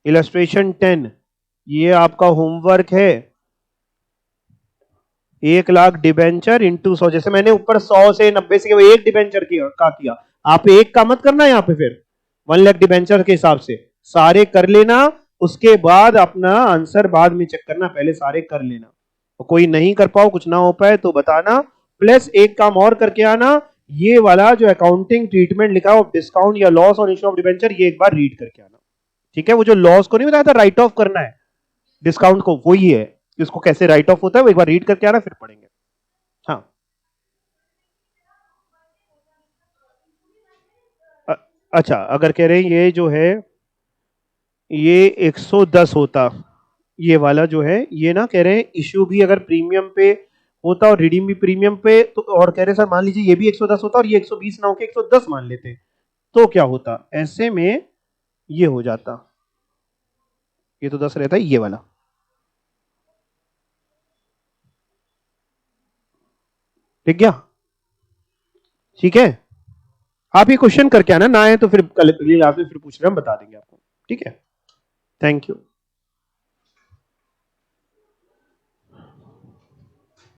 इलस्ट्रेशन 10, ये आपका होमवर्क है, 1,00,000 डिबेंचर इंटू 100, जैसे मैंने ऊपर 100 से 90 से एक डिबेंचर किया, आप एक का मत करना यहाँ पे, फिर 1,00,000 डिबेंचर के हिसाब से सारे कर लेना, उसके बाद अपना आंसर बाद में चेक करना, पहले सारे कर लेना, तो कोई नहीं कर पाओ, कुछ ना हो पाए तो बताना, प्लस एक काम और करके आना, ये वाला जो अकाउंटिंग ट्रीटमेंट लिखा हो डिस्काउंट या loss on issue of debenture, ये एक बार रीड करके आना, ठीक है? वो जो लॉस को नहीं बताया था राइट ऑफ करना है, डिस्काउंट को, वो ही है, इसको कैसे राइट ऑफ होता है वो एक बार रीड करके आना, फिर पढ़ेंगे। हाँ अच्छा, अगर कह रहे हैं ये जो है ये 110 होता, ये वाला जो है ये ना, कह रहे हैं इश्यू भी अगर प्रीमियम पे होता और रिडीम भी प्रीमियम पे, तो और कह रहे हैं सर मान लीजिए ये भी 110 होता और ये 120 ना होके 110 मान लेते, तो क्या होता, ऐसे में ये हो जाता, ये तो 10 रहता है ये वाला, ठीक गया? ठीक है, आप ये क्वेश्चन करके आना, ना आए तो फिर कल क्लास में फिर पूछ रहे हम बता देंगे आपको, ठीक है? Thank you.